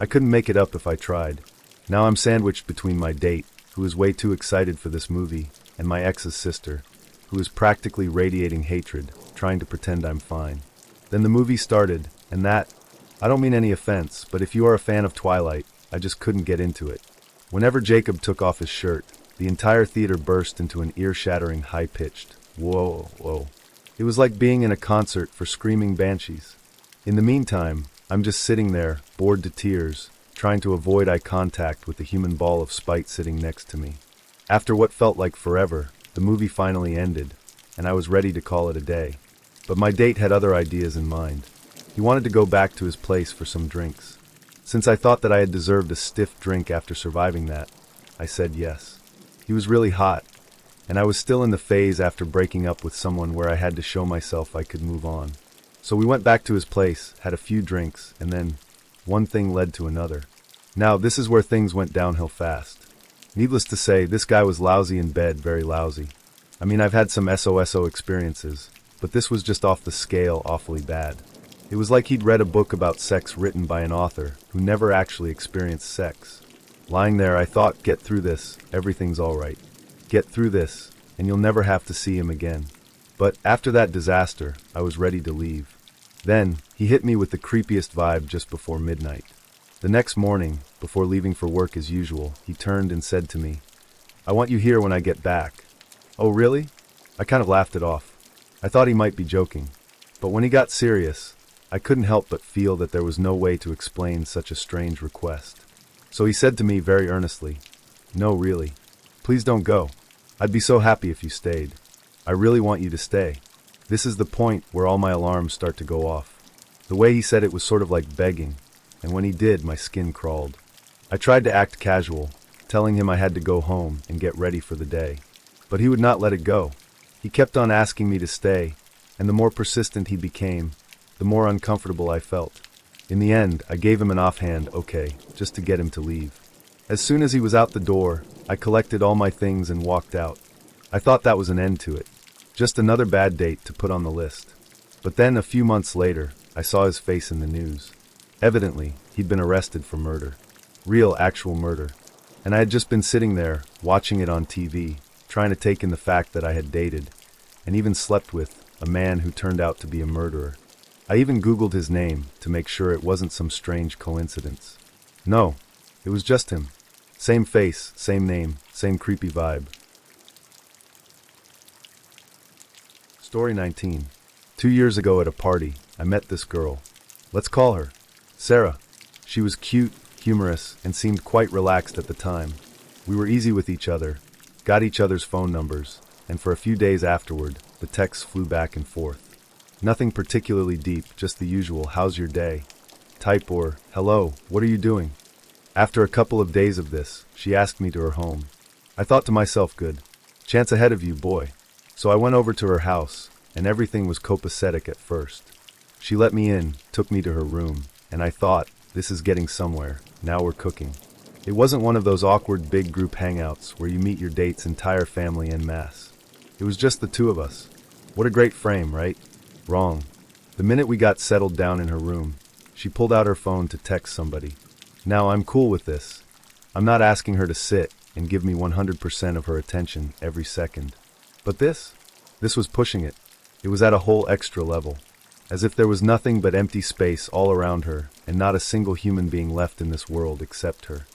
I couldn't make it up if I tried. Now I'm sandwiched between my date, who is way too excited for this movie, and my ex's sister, who is practically radiating hatred, trying to pretend I'm fine. Then the movie started, and that, I don't mean any offense, but if you are a fan of Twilight, I just couldn't get into it. Whenever Jacob took off his shirt, the entire theater burst into an ear-shattering high-pitched, whoa, whoa. It was like being in a concert for screaming banshees. In the meantime, I'm just sitting there, bored to tears, trying to avoid eye contact with the human ball of spite sitting next to me. After what felt like forever, the movie finally ended, and I was ready to call it a day. But my date had other ideas in mind. He wanted to go back to his place for some drinks. Since I thought that I had deserved a stiff drink after surviving that, I said yes. He was really hot, and I was still in the phase after breaking up with someone where I had to show myself I could move on. So we went back to his place, had a few drinks, and then one thing led to another. Now, this is where things went downhill fast. Needless to say, this guy was lousy in bed, very lousy. I mean, I've had some SOSO experiences, but this was just off the scale awfully bad. It was like he'd read a book about sex written by an author who never actually experienced sex. Lying there, I thought, get through this, everything's all right. Get through this, and you'll never have to see him again. But after that disaster, I was ready to leave. Then, he hit me with the creepiest vibe just before midnight. The next morning, before leaving for work as usual, he turned and said to me, "I want you here when I get back." Oh, really? I kind of laughed it off. I thought he might be joking. But when he got serious, I couldn't help but feel that there was no way to explain such a strange request. So he said to me very earnestly, "No, really. Please don't go. I'd be so happy if you stayed. I really want you to stay." This is the point where all my alarms start to go off. The way he said it was sort of like begging, and when he did, my skin crawled. I tried to act casual, telling him I had to go home and get ready for the day. But he would not let it go. He kept on asking me to stay, and the more persistent he became, the more uncomfortable I felt. In the end, I gave him an offhand okay, just to get him to leave. As soon as he was out the door, I collected all my things and walked out. I thought that was an end to it. Just another bad date to put on the list. But then, a few months later, I saw his face in the news. Evidently, he'd been arrested for murder. Real, actual murder. And I had just been sitting there, watching it on TV, trying to take in the fact that I had dated, and even slept with, a man who turned out to be a murderer. I even Googled his name to make sure it wasn't some strange coincidence. No, it was just him. Same face, same name, same creepy vibe. Story 19. 2 years ago at a party, I met this girl. Let's call her Sarah. She was cute, humorous, and seemed quite relaxed at the time. We were easy with each other, got each other's phone numbers, and for a few days afterward, the texts flew back and forth. Nothing particularly deep, just the usual "how's your day?" type or "hello, what are you doing?" After a couple of days of this, she asked me to her home. I thought to myself, good chance ahead of you, boy. So I went over to her house, and everything was copacetic at first. She let me in, took me to her room, and I thought, this is getting somewhere, now we're cooking. It wasn't one of those awkward big group hangouts where you meet your date's entire family en masse. It was just the two of us. What a great frame, right? Wrong. The minute we got settled down in her room, she pulled out her phone to text somebody. Now, I'm cool with this. I'm not asking her to sit and give me 100% of her attention every second. But this was pushing it. It was at a whole extra level. As if there was nothing but empty space all around her, and not a single human being left in this world except her.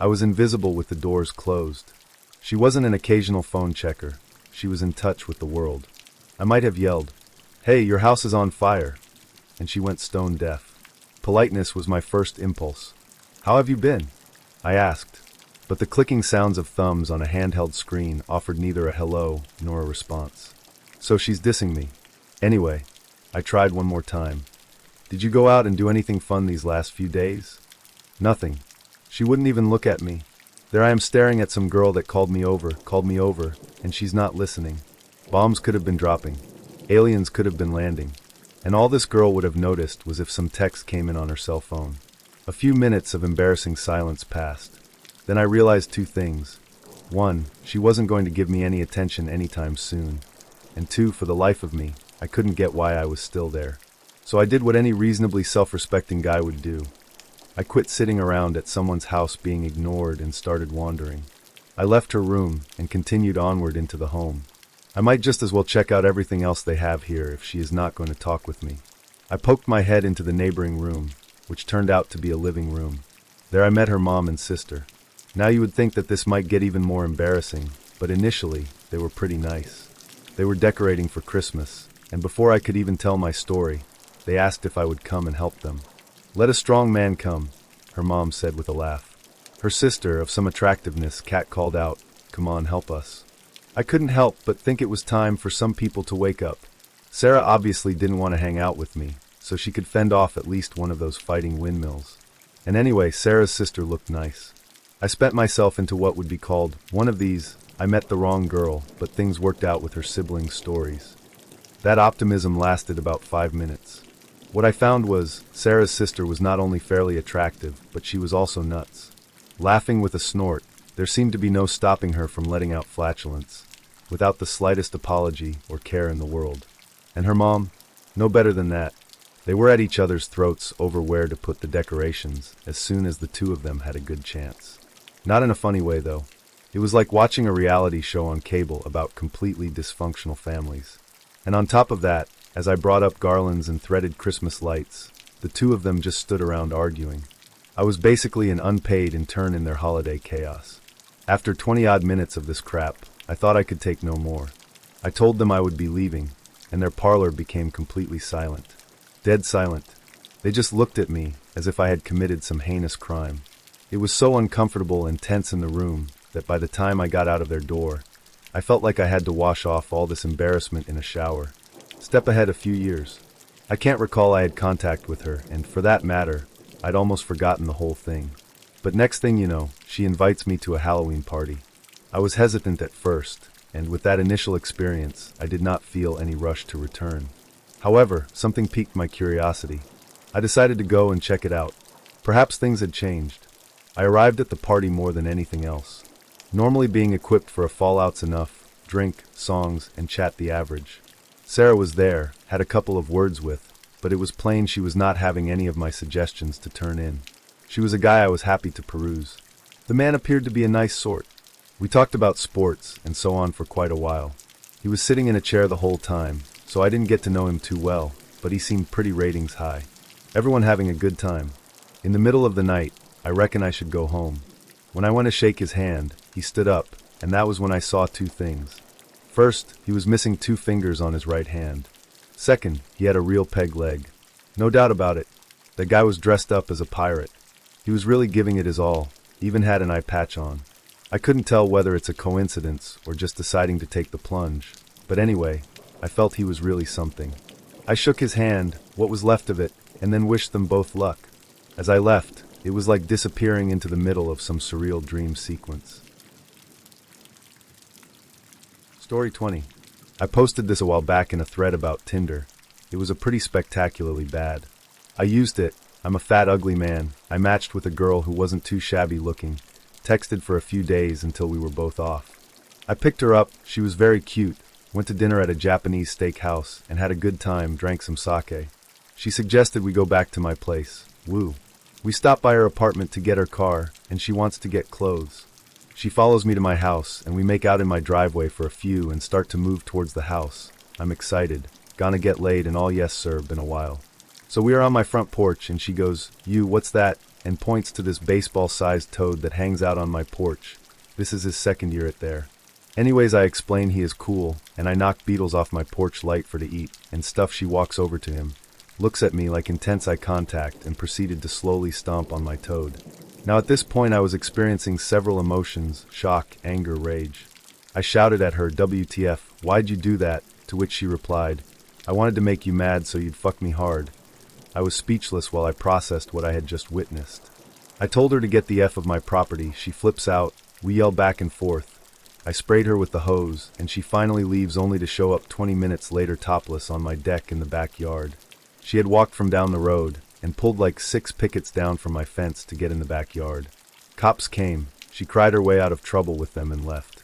I was invisible with the doors closed. She wasn't an occasional phone checker. She was in touch with the world. I might have yelled, "Hey, your house is on fire," and she went stone deaf. Politeness was my first impulse. "How have you been?" I asked. But the clicking sounds of thumbs on a handheld screen offered neither a hello nor a response. So she's dissing me. Anyway, I tried one more time. "Did you go out and do anything fun these last few days?" Nothing. She wouldn't even look at me. There I am staring at some girl that called me over, and she's not listening. Bombs could have been dropping. Aliens could have been landing. And all this girl would have noticed was if some text came in on her cell phone. A few minutes of embarrassing silence passed. Then I realized two things. One, she wasn't going to give me any attention anytime soon. And two, for the life of me, I couldn't get why I was still there. So I did what any reasonably self-respecting guy would do. I quit sitting around at someone's house being ignored and started wandering. I left her room and continued onward into the home. I might just as well check out everything else they have here if she is not going to talk with me. I poked my head into the neighboring room, which turned out to be a living room. There I met her mom and sister. Now you would think that this might get even more embarrassing, but initially, they were pretty nice. They were decorating for Christmas, and before I could even tell my story, they asked if I would come and help them. "Let a strong man come," her mom said with a laugh. Her sister, of some attractiveness, Kat, called out, "Come on, help us." I couldn't help but think it was time for some people to wake up. Sarah obviously didn't want to hang out with me, so she could fend off at least one of those fighting windmills. And anyway, Sarah's sister looked nice. I spent myself into what would be called one of these "I met the wrong girl, but things worked out with her siblings" stories. That optimism lasted about 5 minutes. What I found was, Sarah's sister was not only fairly attractive, but she was also nuts. Laughing with a snort, there seemed to be no stopping her from letting out flatulence, without the slightest apology or care in the world. And her mom? No better than that. They were at each other's throats over where to put the decorations as soon as the two of them had a good chance. Not in a funny way, though. It was like watching a reality show on cable about completely dysfunctional families. And on top of that, as I brought up garlands and threaded Christmas lights, the two of them just stood around arguing. I was basically an unpaid intern in their holiday chaos. After 20-odd minutes of this crap, I thought I could take no more. I told them I would be leaving, and their parlor became completely silent. Dead silent. They just looked at me as if I had committed some heinous crime. It was so uncomfortable and tense in the room that by the time I got out of their door, I felt like I had to wash off all this embarrassment in a shower. Step ahead a few years. I can't recall I had contact with her, and for that matter, I'd almost forgotten the whole thing. But next thing you know, she invites me to a Halloween party. I was hesitant at first, and with that initial experience, I did not feel any rush to return. However, something piqued my curiosity. I decided to go and check it out. Perhaps things had changed. I arrived at the party more than anything else. Normally being equipped for a fallout's enough, drink, songs, and chat the average. Sarah was there, had a couple of words with, but it was plain she was not having any of my suggestions to turn in. She was a guy I was happy to peruse. The man appeared to be a nice sort. We talked about sports and so on for quite a while. He was sitting in a chair the whole time, so I didn't get to know him too well, but he seemed pretty ratings high. Everyone having a good time. In the middle of the night, I reckon I should go home. When I went to shake his hand, he stood up, and that was when I saw two things. First, he was missing 2 fingers on his right hand. Second, he had a real peg leg. No doubt about it. The guy was dressed up as a pirate. He was really giving it his all, even had an eye patch on. I couldn't tell whether it's a coincidence or just deciding to take the plunge, but anyway, I felt he was really something. I shook his hand, what was left of it, and then wished them both luck. As I left, it was like disappearing into the middle of some surreal dream sequence. Story 20. I posted this a while back in a thread about Tinder. It was a pretty spectacularly bad. I used it. I'm a fat, ugly man. I matched with a girl who wasn't too shabby looking. Texted for a few days until we were both off. I picked her up. She was very cute. Went to dinner at a Japanese steakhouse and had a good time, drank some sake. She suggested we go back to my place. Woo. We stopped by her apartment to get her car, and she wants to get clothes. She follows me to my house, and we make out in my driveway for a few and start to move towards the house. I'm excited. Gonna get laid and all yes sir, been a while. So we are on my front porch, and she goes, "You, what's that?" and points to this baseball-sized toad that hangs out on my porch. This is his second year at there. Anyways, I explain he is cool, and I knock beetles off my porch light for to eat, and stuff. She walks over to him, looks at me like intense eye contact, and proceeded to slowly stomp on my toad. Now at this point I was experiencing several emotions: shock, anger, rage. I shouted at her, "WTF, why'd you do that?" To which she replied, "I wanted to make you mad so you'd fuck me hard." I was speechless while I processed what I had just witnessed. I told her to get the F of my property. She flips out. We yell back and forth. I sprayed her with the hose, and she finally leaves only to show up 20 minutes later topless on my deck in the backyard. She had walked from down the road and pulled like 6 pickets down from my fence to get in the backyard. Cops came. She cried her way out of trouble with them and left.